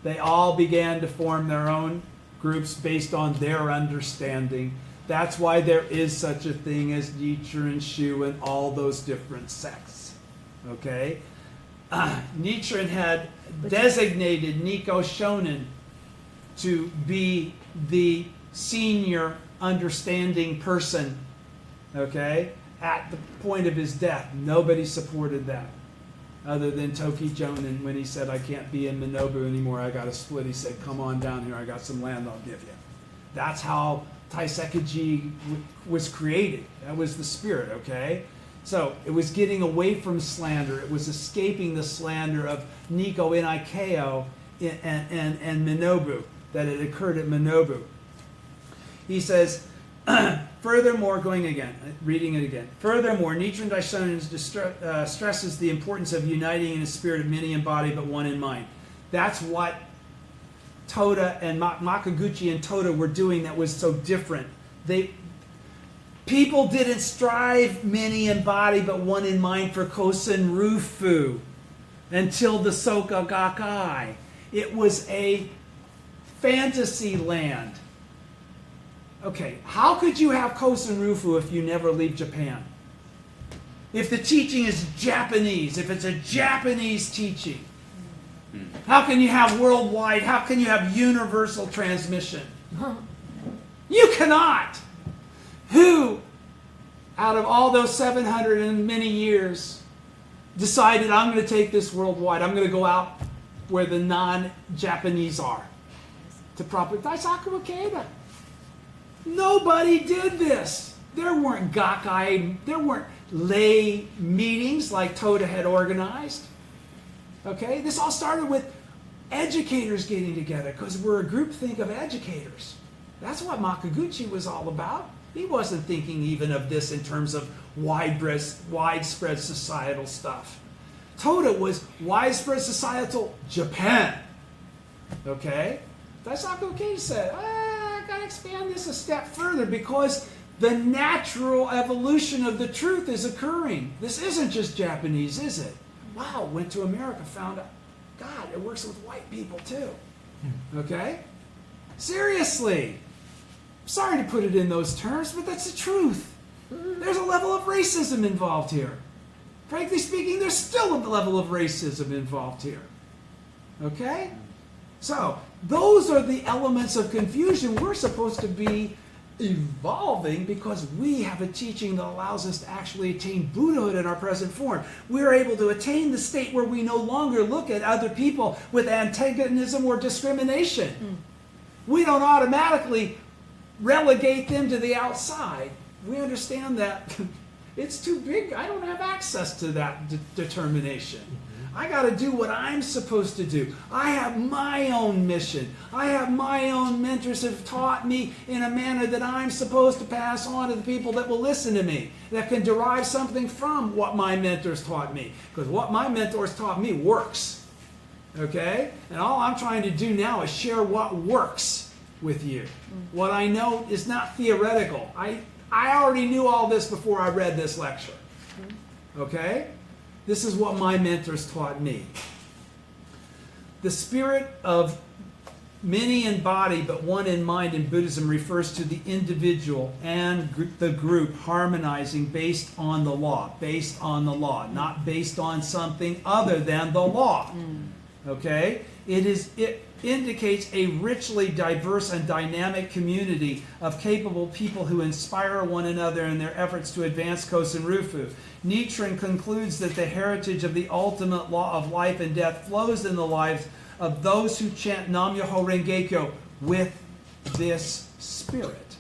They all began to form their own groups based on their understanding. That's why there is such a thing as Nichiren, Shu, and all those different sects. Okay? Nichiren had designated Nikko Shonin to be the senior understanding person, okay, at the point of his death. Nobody supported that other than Toki Jonin. When he said, I can't be in Minobu anymore, I got to split, he said, come on down here, I got some land I'll give you. That's how Taiseki was created. That was the spirit, okay? So it was getting away from slander. It was escaping the slander of Nikko Inaikeo and Minobu, that had occurred at Minobu. He says, furthermore, reading it again. Furthermore, Nichiren Daishonin stresses the importance of uniting in a spirit of many in body, but one in mind. That's what Toda and Makaguchi and Toda were doing that was so different. People didn't strive many in body, but one in mind for Kosen Rufu until the Soka Gakkai. It was a fantasy land. Okay, how could you have Kosen Rufu if you never leave Japan? If the teaching is Japanese, if it's a Japanese teaching, how can you have worldwide, how can you have universal transmission? You cannot. Who, out of all those 700 and many years, decided, I'm going to take this worldwide, I'm going to go out where the non-Japanese are? To propagate Daisaku Ikeda. Nobody did this. There weren't Gakkai, there weren't lay meetings like Toda had organized. Okay? This all started with educators getting together because we're a groupthink of educators. That's what Makaguchi was all about. He wasn't thinking even of this in terms of widespread societal stuff. Toda was widespread societal Japan. Okay? Daisaku Ikeda said, I got to expand this a step further because the natural evolution of the truth is occurring. This isn't just Japanese, is it? Wow, went to America, found out, God, it works with white people too. Okay? Seriously. Sorry to put it in those terms, but that's the truth. There's a level of racism involved here. Frankly speaking, there's still a level of racism involved here. Okay? So, those are the elements of confusion we're supposed to be evolving because we have a teaching that allows us to actually attain Buddhahood in our present form. We're able to attain the state where we no longer look at other people with antagonism or discrimination. We don't automatically relegate them to the outside. We understand that it's too big. I don't have access to that determination. I got to do what I'm supposed to do. I have my own mission. I have my own mentors who have taught me in a manner that I'm supposed to pass on to the people that will listen to me, that can derive something from what my mentors taught me. Because what my mentors taught me works. Okay? And all I'm trying to do now is share what works with you. What I know is not theoretical. I already knew all this before I read this lecture. Okay? This is what my mentors taught me. The spirit of many in body but one in mind in Buddhism refers to the individual and the group harmonizing based on the law. Based on the law, not based on something other than the law. Okay? It indicates a richly diverse and dynamic community of capable people who inspire one another in their efforts to advance Kosen Rufu. Nichiren concludes that the heritage of the ultimate law of life and death flows in the lives of those who chant Nam-myoho Renge-kyo with this spirit.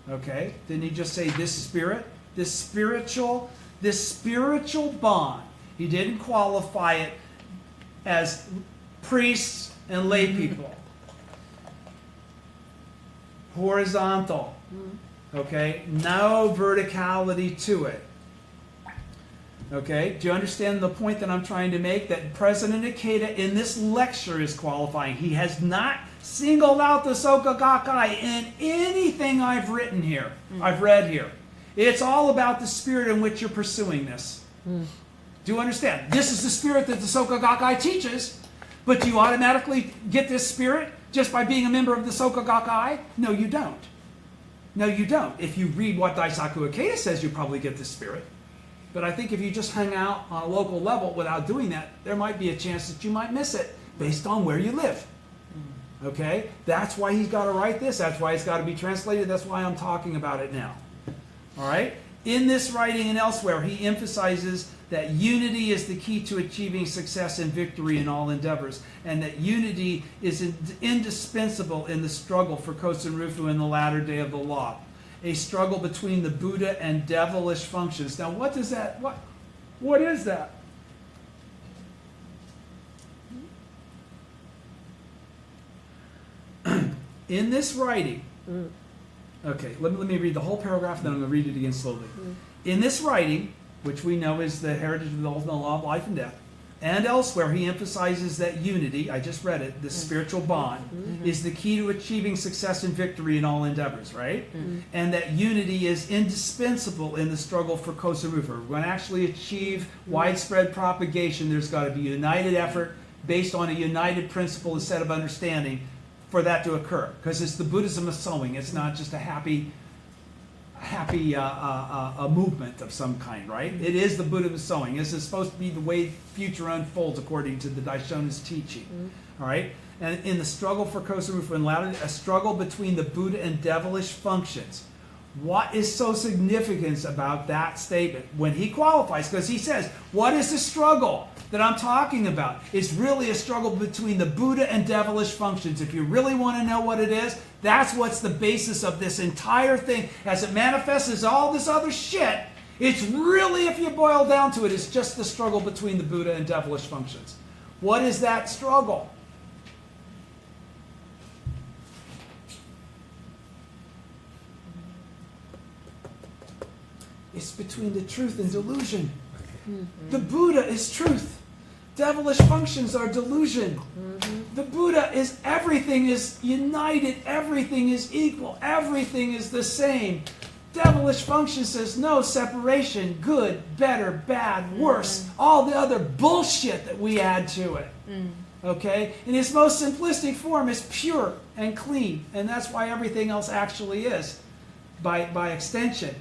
Okay? Didn't he just say this spirit? This spiritual bond. He didn't qualify it as priests and lay people. Horizontal. Okay? No verticality to it. Okay? Do you understand the point that I'm trying to make? That President Ikeda in this lecture is qualifying. He has not singled out the Soka Gakkai in anything I've written here. I've read here. It's all about the spirit in which you're pursuing this. Do you understand? This is the spirit that the Soka Gakkai teaches. But do you automatically get this spirit just by being a member of the Soka Gakkai? No, you don't. No, you don't. If you read what Daisaku Ikeda says, you probably get this spirit. But I think if you just hang out on a local level without doing that, there might be a chance that you might miss it based on where you live. Okay? That's why he's got to write this. That's why it's got to be translated. That's why I'm talking about it now. All right? In this writing and elsewhere, he emphasizes that unity is the key to achieving success and victory in all endeavors, and that unity is indispensable in the struggle for Kosen Rufu in the latter day of the law. A struggle between the Buddha and devilish functions. Now, what does that, what is that? In this writing, okay, let me read the whole paragraph, then I'm going to read it again slowly. In this writing, which we know is the heritage of the ultimate law of life and death, and elsewhere he emphasizes that unity, I just read it, the spiritual bond, is the key to achieving success and victory in all endeavors, right? And that unity is indispensable in the struggle for Kosen Rufu. We're going to actually achieve widespread propagation. There's got to be a united effort based on a united principle and set of understanding for that to occur. Because it's the Buddhism of sowing. It's not just a happy movement of some kind, right? It is the Buddha of sowing. This is supposed to be the way future unfolds according to the Daishonin's teaching. All right? And in the struggle for Kosen Rufu and latter, a struggle between the Buddha and devilish functions. What is so significant about that statement when he qualifies? Because he says, what is the struggle that I'm talking about? It's really a struggle between the Buddha and devilish functions. If you really want to know what it is, that's what's the basis of this entire thing. As it manifests as all this other shit, it's really, if you boil down to it, it's just the struggle between the Buddha and devilish functions. What is that struggle? It's between the truth and delusion. The Buddha is truth. Devilish functions are delusion. The Buddha is everything is united, everything is equal, everything is the same. Devilish function says no separation, good, better, bad, worse, all the other bullshit that we add to it. Okay? In its most simplistic form, it's pure and clean. And that's why everything else actually is, by extension.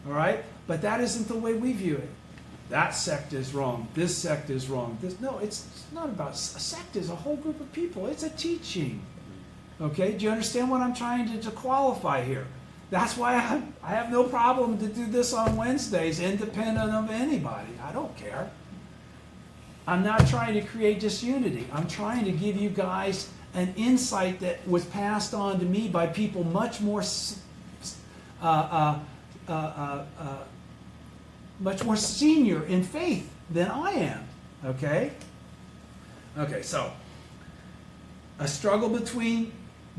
All right? But that isn't the way we view it. That sect is wrong. This sect is wrong. No, it's not about... A sect is a whole group of people. It's a teaching. Okay? Do you understand what I'm trying to qualify here? That's why I have no problem to do this on Wednesdays, independent of anybody. I don't care. I'm not trying to create disunity. I'm trying to give you guys an insight that was passed on to me by people much more much more senior in faith than I am. Okay? Okay, so a struggle between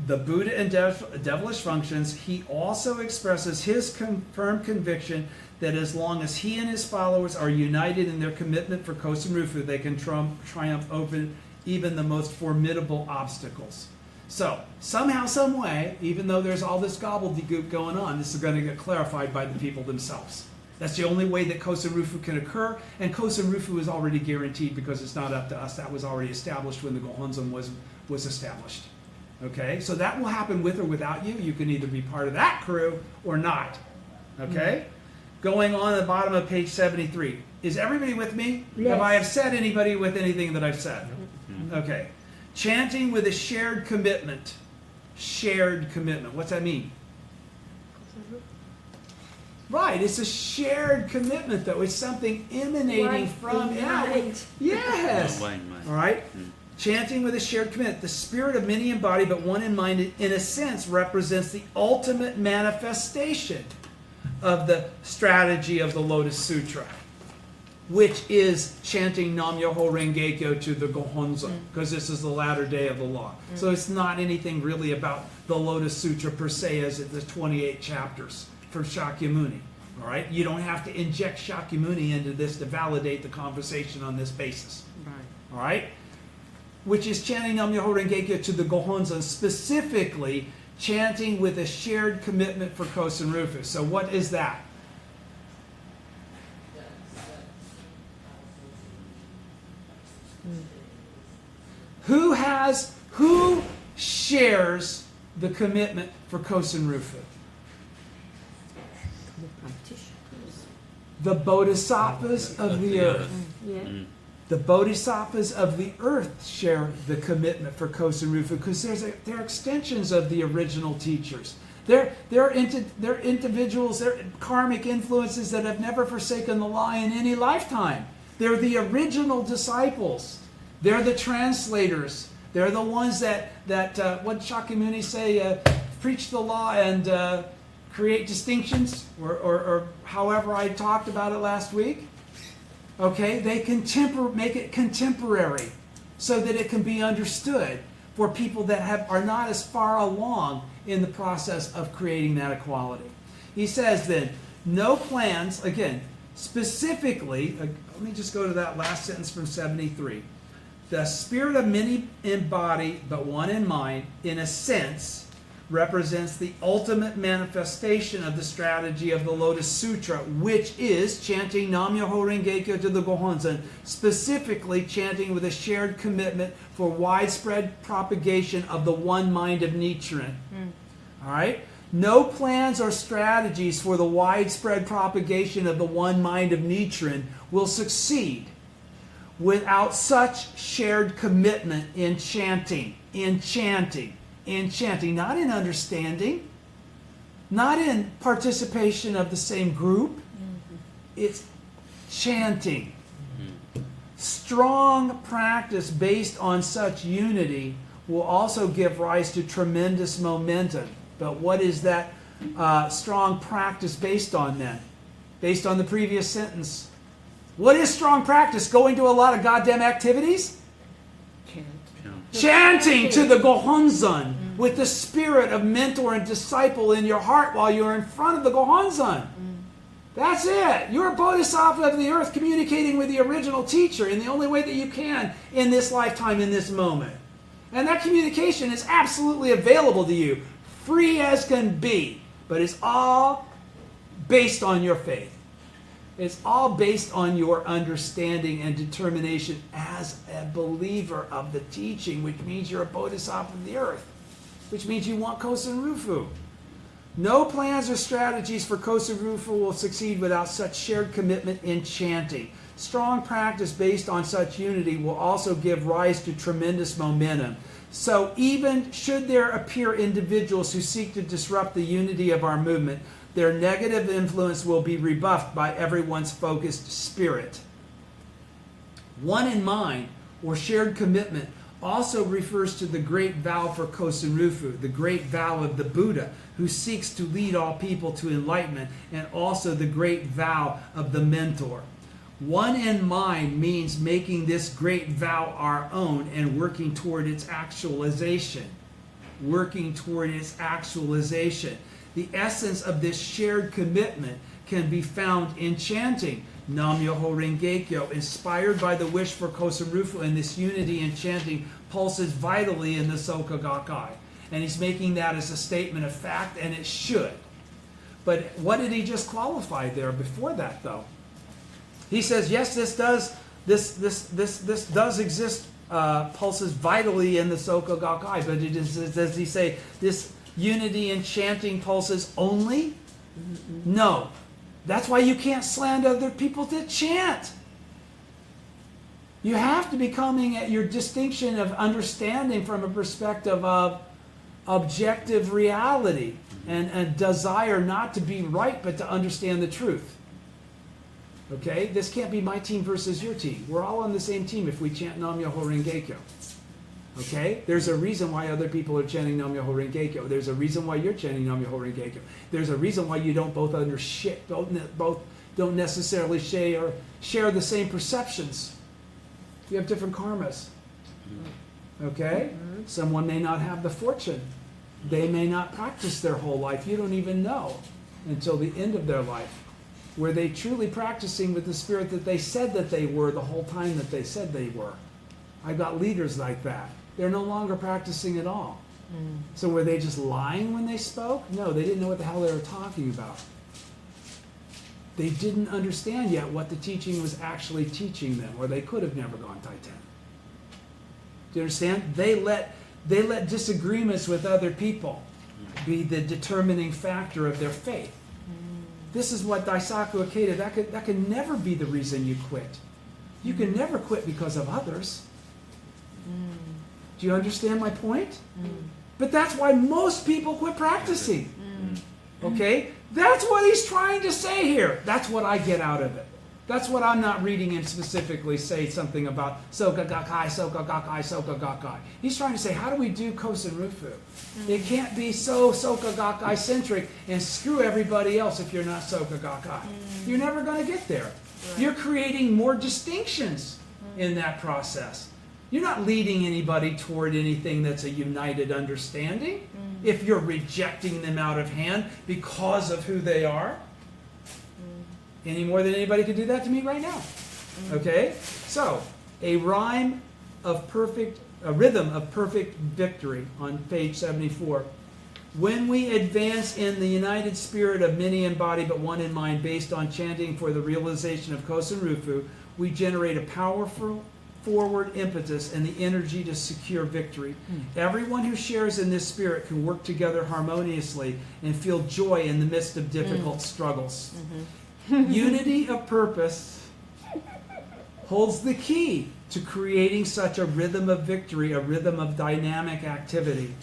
the Buddha and devilish functions. He also expresses his firm conviction that as long as he and his followers are united in their commitment for Kosen Rufu, they can triumph over even the most formidable obstacles. So, somehow, some way, even though there's all this gobbledygook going on, this is going to get clarified by the people themselves. That's the only way that Kosen Rufu can occur, and Kosen Rufu is already guaranteed because it's not up to us. That was already established when the Gohonzon was established. Okay, so that will happen with or without you. You can either be part of that crew or not. Okay? Going on at the bottom of page 73. Is everybody with me? Yes. Have I upset anybody with anything that I've said? Okay. Chanting with a shared commitment. Shared commitment. What's that mean? Right, it's a shared commitment though. It's something emanating from it. Yes. All right. Chanting with a shared commitment. The spirit of many in body, but one in mind, in a sense, represents the ultimate manifestation of the strategy of the Lotus Sutra, which is chanting Nam Myoho Renge Kyo to the Gohonzon, because this is the latter day of the law. So it's not anything really about the Lotus Sutra per se as the 28 chapters for Shakyamuni. All right? You don't have to inject Shakyamuni into this to validate the conversation on this basis. Right. All right? Which is chanting Nam Myoho Renge Kyo to the Gohonzon, specifically chanting with a shared commitment for Kosen Rufu. So what is that? Who shares the commitment for Kosen Rufu? The practitioners. The Bodhisattvas of the earth. Yeah. The Bodhisattvas of the earth share the commitment for Kosen Rufu because they're extensions of the original teachers. They're individuals, they're karmic influences that have never forsaken the law in any lifetime. They're the original disciples. They're the translators. They're the ones that what did Shakyamuni say, preach the law and create distinctions, or however I talked about it last week. Okay, they make it contemporary so that it can be understood for people that are not as far along in the process of creating that equality. He says then, no plans, again, specifically, let me just go to that last sentence from 73. The spirit of many in body, but one in mind, in a sense, represents the ultimate manifestation of the strategy of the Lotus Sutra, which is chanting Nam Myoho Renge Kyo to the Gohonzon, specifically chanting with a shared commitment for widespread propagation of the one mind of Nichiren. All right? No plans or strategies for the widespread propagation of the one mind of Nichiren will succeed without such shared commitment in chanting, not in understanding, not in participation of the same group. It's chanting. Strong practice based on such unity will also give rise to tremendous momentum. But what is that strong practice based on then? Based on the previous sentence. What is strong practice? Going to a lot of goddamn activities? Chanting to the Gohonzon with the spirit of mentor and disciple in your heart while you're in front of the Gohonzon. That's it. You're a bodhisattva of the earth communicating with the original teacher in the only way that you can in this lifetime, in this moment. And that communication is absolutely available to you, free as can be, but it's all based on your faith. It's all based on your understanding and determination as a believer of the teaching, which means you're a bodhisattva of the earth, which means you want Kosen Rufu. No plans or strategies for Kosen Rufu will succeed without such shared commitment in chanting. Strong practice based on such unity will also give rise to tremendous momentum. So even should there appear individuals who seek to disrupt the unity of our movement, their negative influence will be rebuffed by everyone's focused spirit. One in mind, or shared commitment, also refers to the great vow for Kosen Rufu, the great vow of the Buddha, who seeks to lead all people to enlightenment, and also the great vow of the mentor. One in mind means making this great vow our own and working toward its actualization. Working toward its actualization. The essence of this shared commitment can be found in chanting Nam-myoho Renge-kyo, inspired by the wish for Kosen Rufu, and this unity in chanting pulses vitally in the Soka Gakkai. And he's making that as a statement of fact, and it should. But what did he just qualify there before that, though? He says, yes, this does exist, pulses vitally in the Soka Gakkai, but it is, does he say this unity in chanting pulses only? No. That's why you can't slander other people that chant. You have to be coming at your distinction of understanding from a perspective of objective reality and a desire not to be right but to understand the truth. Okay? This can't be my team versus your team. We're all on the same team if we chant Nam-myoho Renge-kyo. Okay? There's a reason why other people are chanting Nam-myoho Renge-kyo. There's a reason why you're chanting Nam-myoho Renge-kyo. There's a reason why you don't both don't necessarily share the same perceptions. You have different karmas. Okay? Someone may not have the fortune. They may not practice their whole life. You don't even know until the end of their life. Were they truly practicing with the spirit that they said that they were the whole time that they said they were? I've got leaders like that. They're no longer practicing at all. So were they just lying when they spoke? No, they didn't know what the hell they were talking about. They didn't understand yet what the teaching was actually teaching them, or they could have never gone Titan. Do you understand? They let disagreements with other people be the determining factor of their faith. This is what Daisaku Ikeda, that could never be the reason you quit. You can never quit because of others. Do you understand my point? But that's why most people quit practicing. Okay? That's what he's trying to say here. That's what I get out of it. That's what I'm not reading him specifically say something about Soka Gakkai, Soka Gakkai, Soka Gakkai. He's trying to say, how do we do Kosen Rufu? It can't be so Soka Gakkai centric and screw everybody else if you're not Soka Gakkai. You're never going to get there. Right. You're creating more distinctions in that process. You're not leading anybody toward anything that's a united understanding if you're rejecting them out of hand because of who they are. Any more than anybody could do that to me right now. Okay? So, a rhythm of perfect victory on page 74. When we advance in the united spirit of many in body but one in mind based on chanting for the realization of Kosen Rufu, we generate a powerful forward impetus and the energy to secure victory. Everyone who shares in this spirit can work together harmoniously and feel joy in the midst of difficult struggles. Unity of purpose holds the key to creating such a rhythm of victory, a rhythm of dynamic activity.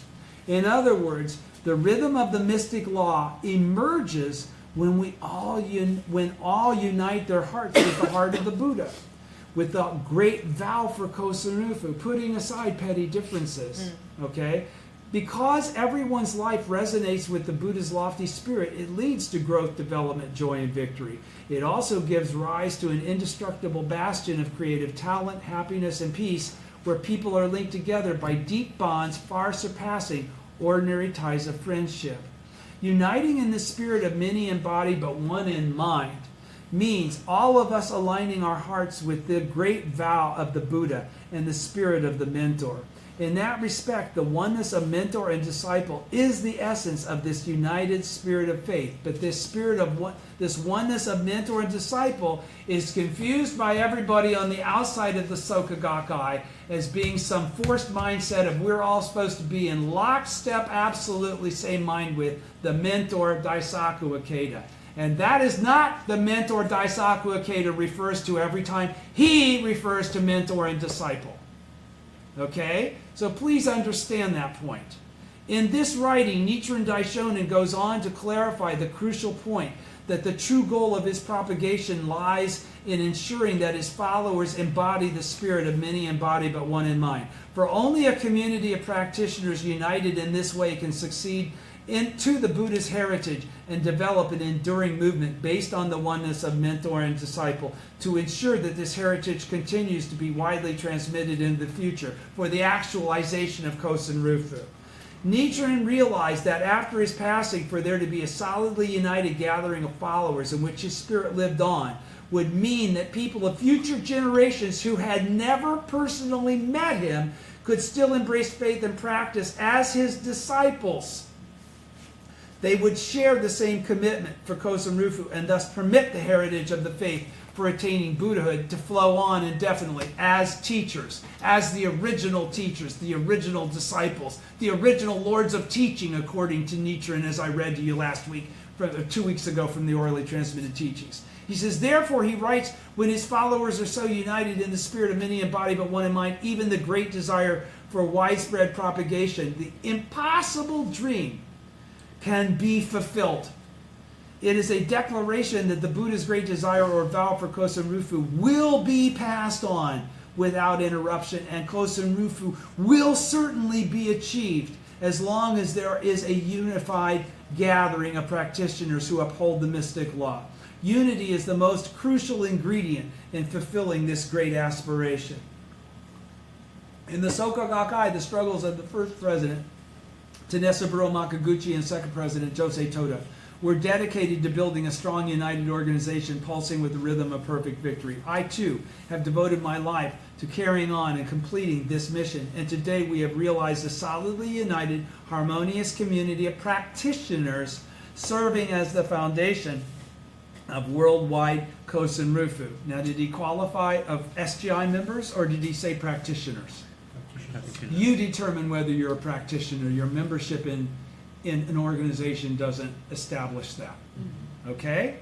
In other words, the rhythm of the mystic law emerges when all unite their hearts with the heart of the Buddha, with the great vow for Kosen Rufu, putting aside petty differences. Okay? Because everyone's life resonates with the Buddha's lofty spirit, it leads to growth, development, joy, and victory. It also gives rise to an indestructible bastion of creative talent, happiness, and peace, where people are linked together by deep bonds far surpassing ordinary ties of friendship. Uniting in the spirit of many in body but one in mind means all of us aligning our hearts with the great vow of the Buddha and the spirit of the mentor. In that respect, the oneness of mentor and disciple is the essence of this united spirit of faith. But this spirit of this oneness of mentor and disciple is confused by everybody on the outside of the Soka Gakkai as being some forced mindset of we're all supposed to be in lockstep, absolutely same mind with the mentor Daisaku Ikeda. And that is not the mentor Daisaku Ikeda refers to every time he refers to mentor and disciple. Okay? So please understand that point. In this writing, Nichiren Daishonin goes on to clarify the crucial point that the true goal of his propagation lies in ensuring that his followers embody the spirit of many in body but one in mind. For only a community of practitioners united in this way can succeed into the Buddha's heritage and develop an enduring movement based on the oneness of mentor and disciple to ensure that this heritage continues to be widely transmitted into the future for the actualization of Kosen Rufu. Nichiren realized that after his passing, for there to be a solidly united gathering of followers in which his spirit lived on would mean that people of future generations who had never personally met him could still embrace faith and practice as his disciples. They would share the same commitment for Kosen Rufu and thus permit the heritage of the faith for attaining Buddhahood to flow on indefinitely as teachers, as the original teachers, the original disciples, the original lords of teaching, according to Nichiren, as I read to you last week, 2 weeks ago from the orally transmitted teachings. He says, therefore, he writes, when his followers are so united in the spirit of many in body but one in mind, even the great desire for widespread propagation, the impossible dream can be fulfilled. It is a declaration that the Buddha's great desire or vow for Kosen Rufu will be passed on without interruption, and Kosen Rufu will certainly be achieved as long as there is a unified gathering of practitioners who uphold the mystic law. Unity is the most crucial ingredient in fulfilling this great aspiration. In the Soka Gakkai, the struggles of the first president, Tanesaburo Makaguchi, and second president, Josei Toda, were dedicated to building a strong, united organization pulsing with the rhythm of perfect victory. I, too, have devoted my life to carrying on and completing this mission, and today we have realized a solidly united, harmonious community of practitioners serving as the foundation of worldwide Kosen Rufu. Now, did he qualify of SGI members, or did he say practitioners? You determine whether you're a practitioner. Your membership in an organization doesn't establish that. Okay?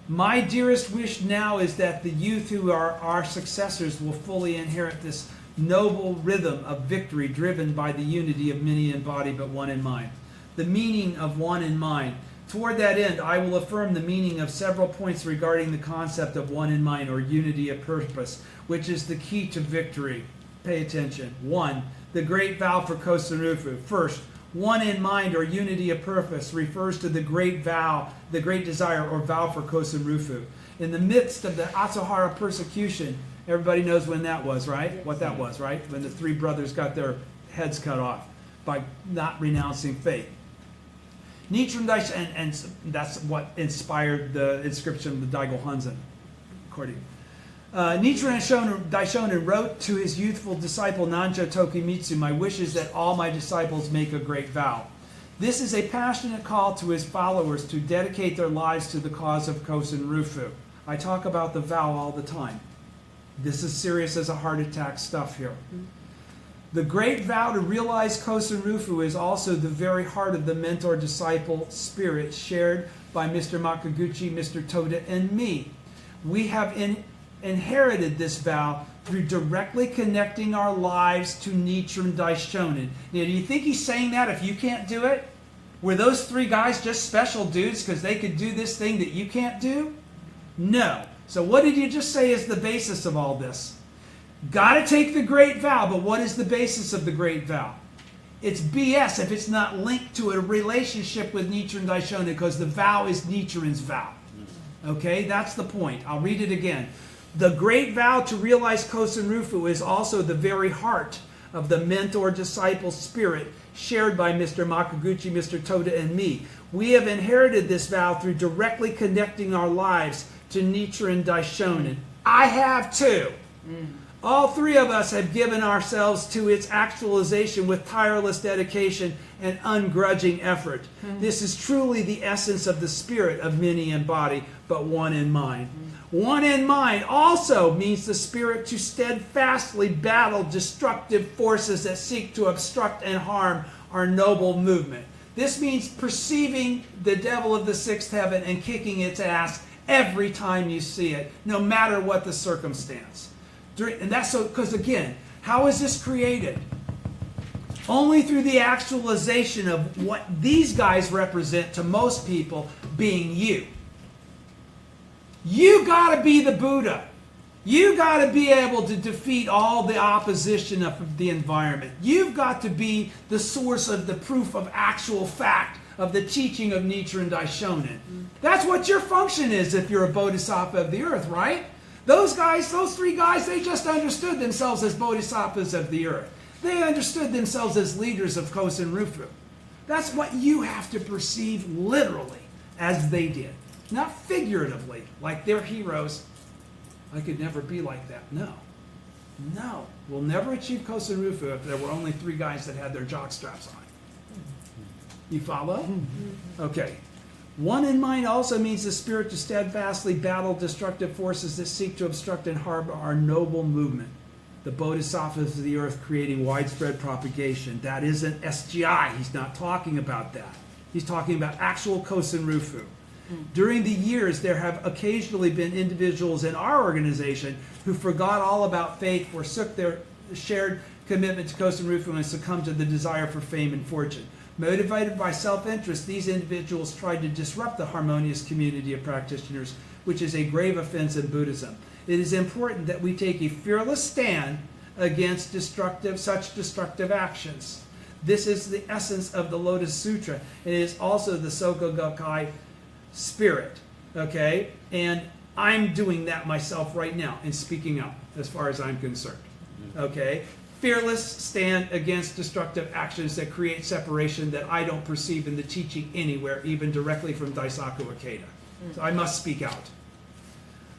My dearest wish now is that the youth who are our successors will fully inherit this noble rhythm of victory driven by the unity of many in body but one in mind. The meaning of one in mind. Toward that end, I will affirm the meaning of several points regarding the concept of one in mind or unity of purpose, which is the key to victory. Pay attention. 1. The great vow for Kosen Rufu. First, one in mind or unity of purpose refers to the great vow, the great desire or vow for Kosen Rufu. In the midst of the Atsuhara persecution, everybody knows when that was, right? What that was, right? When the 3 brothers got their heads cut off by not renouncing faith. Nichiren Daishonin, and that's what inspired the inscription of the Daigo Hanzen, according. Nichiren Daishonin wrote to his youthful disciple Nanjo Tokimitsu, my wish is that all my disciples make a great vow. This is a passionate call to his followers to dedicate their lives to the cause of Kosen Rufu. I talk about the vow all the time. This is serious as a heart attack stuff here. The great vow to realize Kosen Rufu is also the very heart of the mentor-disciple spirit shared by Mr. Makaguchi, Mr. Toda, and me. We have inherited this vow through directly connecting our lives to Nichiren Daishonin. Now, do you think he's saying that if you can't do it? Were those 3 guys just special dudes because they could do this thing that you can't do? No. So what did you just say is the basis of all this? Got to take the great vow, but what is the basis of the great vow? It's BS if it's not linked to a relationship with Nichiren Daishonin, because the vow is Nichiren's vow. Okay, that's the point. I'll read it again. The great vow to realize Kosen Rufu is also the very heart of the mentor-disciple spirit shared by Mr. Makaguchi, Mr. Toda, and me. We have inherited this vow through directly connecting our lives to Nichiren Daishonin. I have too. All three of us have given ourselves to its actualization with tireless dedication and ungrudging effort. This is truly the essence of the spirit of many in body, but one in mind. One in mind also means the spirit to steadfastly battle destructive forces that seek to obstruct and harm our noble movement. This means perceiving the devil of the sixth heaven and kicking its ass every time you see it, no matter what the circumstance. And that's so, because again, how is this created? Only through the actualization of what these guys represent to most people, being you. You got to be the Buddha. You got to be able to defeat all the opposition of the environment. You've got to be the source of the proof of actual fact of the teaching of Nichiren Daishonin. That's what your function is if you're a bodhisattva of the earth, right? Those guys, those three guys, they just understood themselves as bodhisattvas of the earth. They understood themselves as leaders of Kosen Rufu. That's what you have to perceive literally as they did. Not figuratively, like they're heroes. I could never be like that. No. No. We'll never achieve Kosen Rufu if there were only three guys that had their jock straps on. You follow? Okay. One in mind also means the spirit to steadfastly battle destructive forces that seek to obstruct and harm our noble movement. The bodhisattvas of the earth creating widespread propagation. That isn't SGI. He's not talking about that. He's talking about actual Kosen Rufu. During the years, there have occasionally been individuals in our organization who forgot all about faith, forsook their shared commitment to Kosen Rufu, and succumbed to the desire for fame and fortune. Motivated by self-interest, these individuals tried to disrupt the harmonious community of practitioners, which is a grave offense in Buddhism. It is important that we take a fearless stand against such destructive actions. This is the essence of the Lotus Sutra. It is also the Soka Gakkai spirit, okay? And I'm doing that myself right now and speaking up as far as I'm concerned, okay? Fearless stand against destructive actions that create separation that I don't perceive in the teaching anywhere, even directly from Daisaku Ikeda. So I must speak out.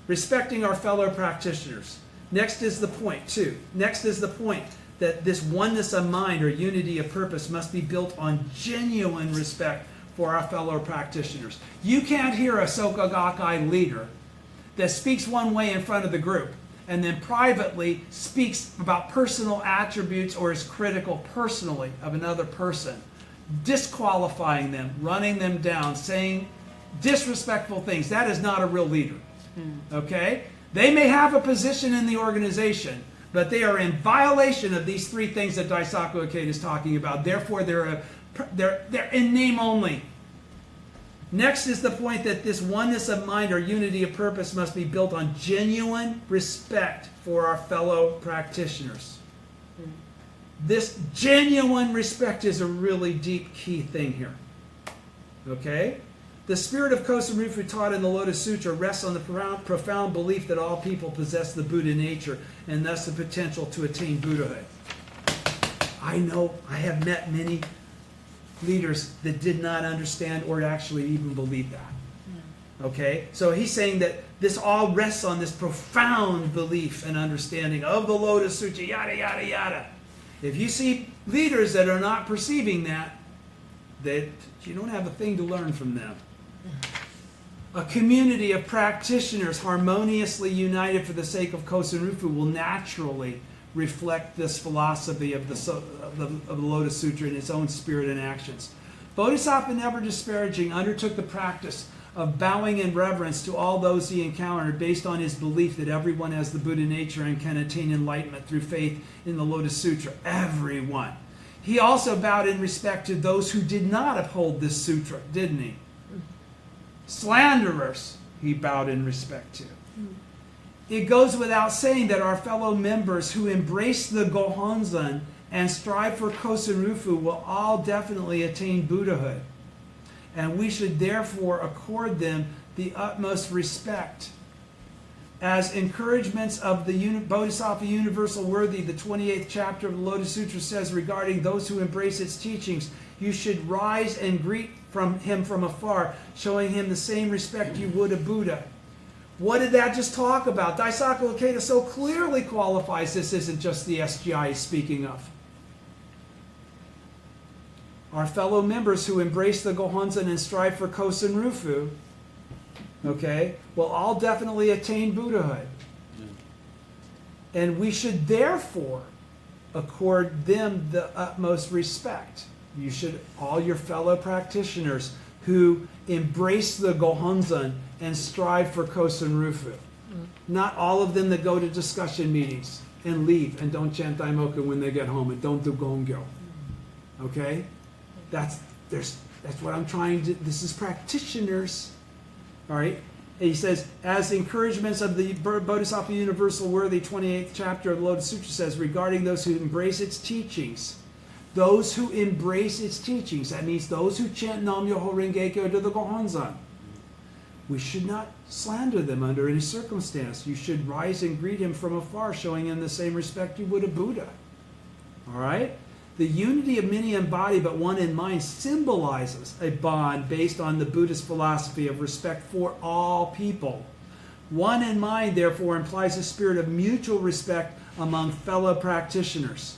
Respecting our fellow practitioners. Next is the point, too. Next is the point that this oneness of mind or unity of purpose must be built on genuine respect for our fellow practitioners. You can't hear a Soka Gakkai leader that speaks one way in front of the group and then privately speaks about personal attributes or is critical personally of another person, disqualifying them, running them down, saying disrespectful things. That is not a real leader. Okay? They may have a position in the organization, but they are in violation of these three things that Daisaku Ikeda is talking about. Therefore, they're in name only. Next is the point that this oneness of mind or unity of purpose must be built on genuine respect for our fellow practitioners. This genuine respect is a really deep key thing here. Okay? The spirit of Kosen Rufu taught in the Lotus Sutra rests on the profound belief that all people possess the Buddha nature and thus the potential to attain Buddhahood. I know I have met many leaders that did not understand or actually even believe that. Okay? So he's saying that this all rests on this profound belief and understanding of the Lotus Sutra, yada, yada, yada. If you see leaders that are not perceiving that you don't have a thing to learn from them. A community of practitioners harmoniously united for the sake of Kosen Rufu will naturally reflect this philosophy of the Lotus Sutra in its own spirit and actions. Bodhisattva, never disparaging, undertook the practice of bowing in reverence to all those he encountered based on his belief that everyone has the Buddha nature and can attain enlightenment through faith in the Lotus Sutra. Everyone. He also bowed in respect to those who did not uphold this sutra, didn't he? Slanderers, he bowed in respect to. It goes without saying that our fellow members who embrace the Gohonzon and strive for Kosen Rufu will all definitely attain Buddhahood. And we should therefore accord them the utmost respect. As encouragements of the Bodhisattva Universal Worthy, the 28th chapter of the Lotus Sutra says regarding those who embrace its teachings, you should rise and greet him from afar, showing him the same respect you would a Buddha. What did that just talk about? Daisaku Ikeda so clearly qualifies this isn't just the SGI he's speaking of. Our fellow members who embrace the Gohonzon and strive for Kosen Rufu, okay, will all definitely attain Buddhahood. And we should therefore accord them the utmost respect. You should, all your fellow practitioners who embrace the Gohonzon and strive for Kosen Rufu. Not all of them that go to discussion meetings and leave and don't chant Daimoku when they get home and don't do Gongyo. Okay? That's what I'm trying to, this is practitioners. All right? And he says, as encouragements of the Bodhisattva Universal Worthy, 28th chapter of the Lotus Sutra says, regarding those who embrace its teachings. Those who embrace its teachings. That means those who chant Nam Myoho Renge Kyo to the Gohonzon. We should not slander them under any circumstance. You should rise and greet him from afar, showing him the same respect you would a Buddha. All right? The unity of many in body but one in mind symbolizes a bond based on the Buddhist philosophy of respect for all people. One in mind, therefore, implies a spirit of mutual respect among fellow practitioners.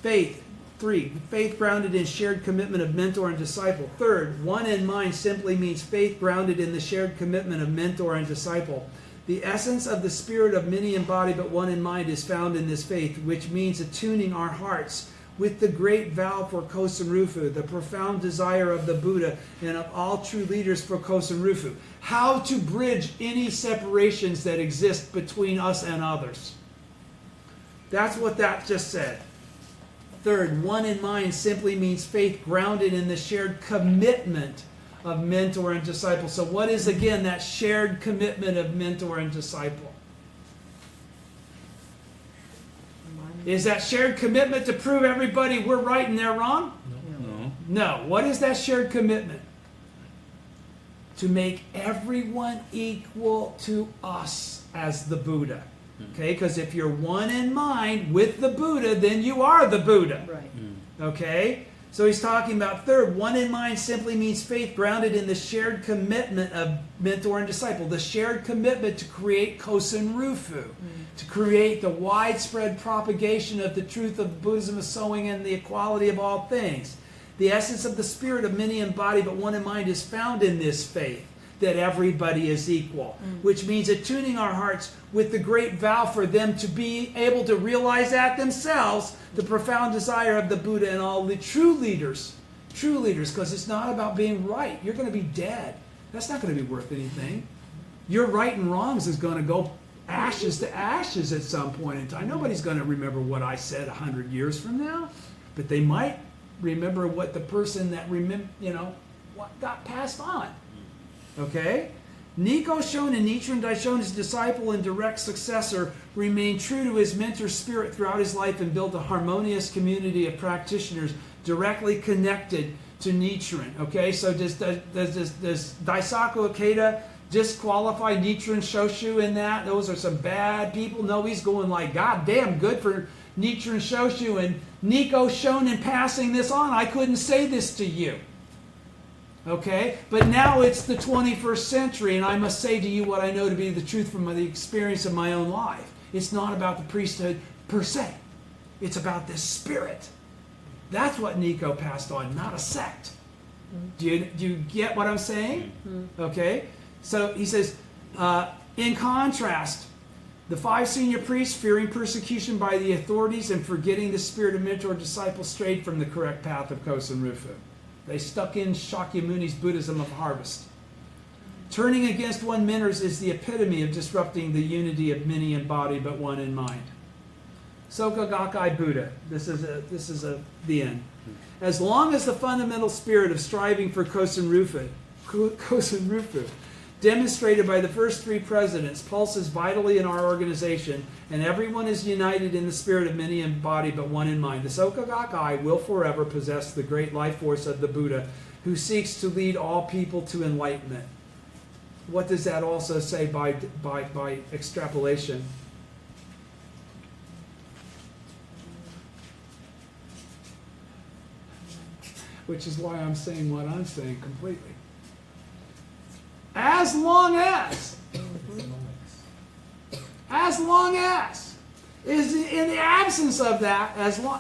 Faith. 3. Faith grounded in shared commitment of mentor and disciple. Third, one in mind simply means faith grounded in the shared commitment of mentor and disciple. The essence of the spirit of many in body but one in mind is found in this faith, which means attuning our hearts with the great vow for Kosen Rufu, the profound desire of the Buddha and of all true leaders for Kosen Rufu. How to bridge any separations that exist between us and others. That's what that just said. Third, one in mind simply means faith grounded in the shared commitment of mentor and disciple. So what is, again, that shared commitment of mentor and disciple? Is that shared commitment to prove everybody we're right and they're wrong? No. No. What is that shared commitment? To make everyone equal to us as the Buddha. Okay, because if you're one in mind with the Buddha, then you are the Buddha. Right. Okay? So he's talking about third, one in mind simply means faith grounded in the shared commitment of mentor and disciple, the shared commitment to create Kosen Rufu, to create the widespread propagation of the truth of Buddhism as sowing and the equality of all things. The essence of the spirit of many in body but one in mind is found in this faith, that everybody is equal, which means attuning our hearts with the great vow for them to be able to realize that themselves, the profound desire of the Buddha and all the true leaders, because it's not about being right. You're going to be dead. That's not going to be worth anything. Your right and wrongs is going to go ashes to ashes at some point in time. Nobody's going to remember what I said 100 years from now, but they might remember what the person that what got passed on. Okay? Nikko Shonin, Nichiren Daishonin's disciple and direct successor, remained true to his mentor's spirit throughout his life and built a harmonious community of practitioners directly connected to Nichiren. Okay, so does Daisaku Ikeda disqualify Nichiren Shoshu in that? Those are some bad people. No, he's going like, God damn, good for Nichiren Shoshu and Nikko Shonin passing this on. I couldn't say this to you. Okay? But now it's the 21st century, and I must say to you what I know to be the truth from the experience of my own life. It's not about the priesthood per se. It's about this spirit. That's what Nikko passed on, not a sect. Do you get what I'm saying? Okay? So he says, in contrast, the 5 senior priests, fearing persecution by the authorities and forgetting the spirit of mentor-disciple, strayed from the correct path of Kosen Rufu. They stuck in Shakyamuni's Buddhism of harvest. Turning against one mentors is the epitome of disrupting the unity of many in body but one in mind. Soka Gakkai Buddha. This is the end. As long as the fundamental spirit of striving for Kosen Rufu, demonstrated by the first 3 presidents, pulses vitally in our organization, and everyone is united in the spirit of many in body but one in mind, the Soka Gakkai will forever possess the great life force of the Buddha, who seeks to lead all people to enlightenment. What does that also say by extrapolation? Which is why I'm saying what I'm saying completely. As long as as long as is in the absence of that,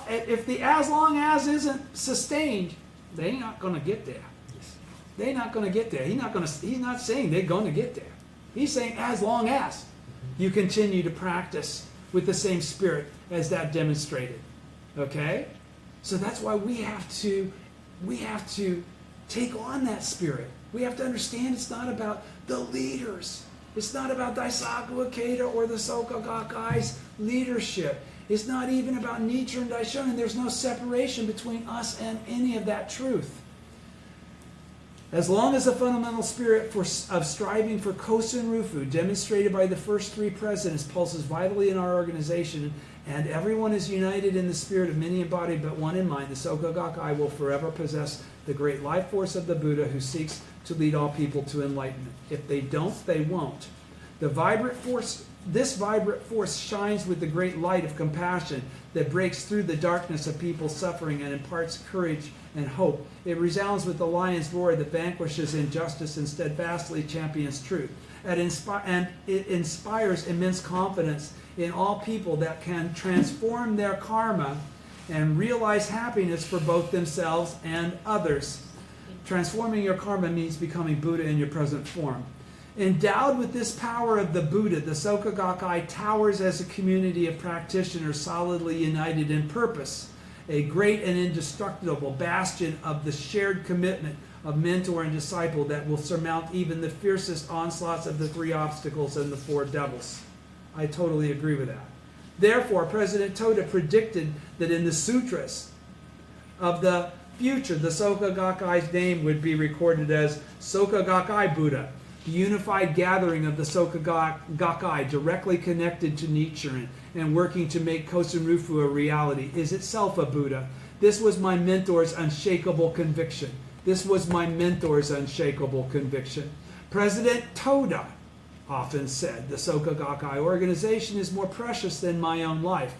if the as long as isn't sustained, they're not going to get there. They're not going to get there. He's not saying they're going to get there. He's saying as long as you continue to practice with the same spirit as that demonstrated. Okay? So that's why we have to take on that spirit. We have to understand it's not about the leaders. It's not about Daisaku Ikeda or the Soka Gakkai's leadership. It's not even about Nichiren Daishonin. There's no separation between us and any of that truth. As long as the fundamental spirit of striving for Kosen Rufu, demonstrated by the first three presidents, pulses vitally in our organization, and everyone is united in the spirit of many embodied but one in mind, the Soka Gakkai will forever possess the great life force of the Buddha who seeks to lead all people to enlightenment. If they don't, they won't. This vibrant force shines with the great light of compassion that breaks through the darkness of people's suffering and imparts courage and hope. It resounds with the lion's roar that vanquishes injustice and steadfastly champions truth. And it inspires immense confidence in all people that can transform their karma and realize happiness for both themselves and others. Transforming your karma means becoming Buddha in your present form. Endowed with this power of the Buddha, the Soka Gakkai towers as a community of practitioners solidly united in purpose, a great and indestructible bastion of the shared commitment of mentor and disciple that will surmount even the fiercest onslaughts of the three obstacles and the four devils. I totally agree with that. Therefore, President Toda predicted that in the sutras of the future, the Soka Gakkai's name would be recorded as Soka Gakkai Buddha, the unified gathering of the Soka Gakkai directly connected to Nichiren and working to make Kosen Rufu a reality is itself a Buddha. This was my mentor's unshakable conviction. This was my mentor's unshakable conviction. President Toda often said, the Soka Gakkai organization is more precious than my own life.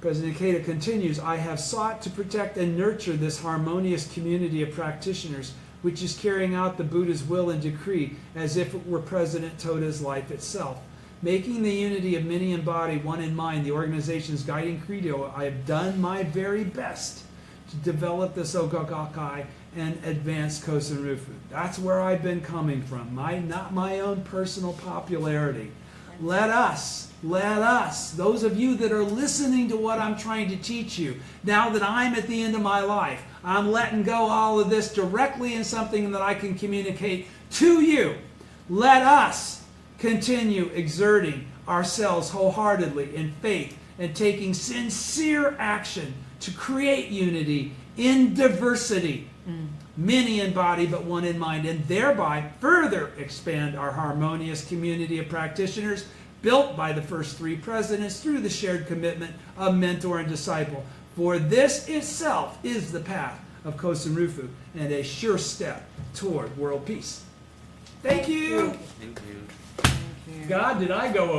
President Ikeda continues, I have sought to protect and nurture this harmonious community of practitioners, which is carrying out the Buddha's will and decree as if it were President Toda's life itself. Making the unity of many in body, one in mind, the organization's guiding credo, I have done my very best to develop the Soka Gakkai and advance Kosen Rufu. That's where I've been coming from, not my own personal popularity. Let us, those of you that are listening to what I'm trying to teach you, now that I'm at the end of my life, I'm letting go all of this directly in something that I can communicate to you. Let us continue exerting ourselves wholeheartedly in faith and taking sincere action to create unity in diversity, many in body but one in mind, and thereby further expand our harmonious community of practitioners built by the first three presidents through the shared commitment of mentor and disciple. For this itself is the path of Kosen Rufu and a sure step toward world peace. Thank you. Thank you. God, did I go over?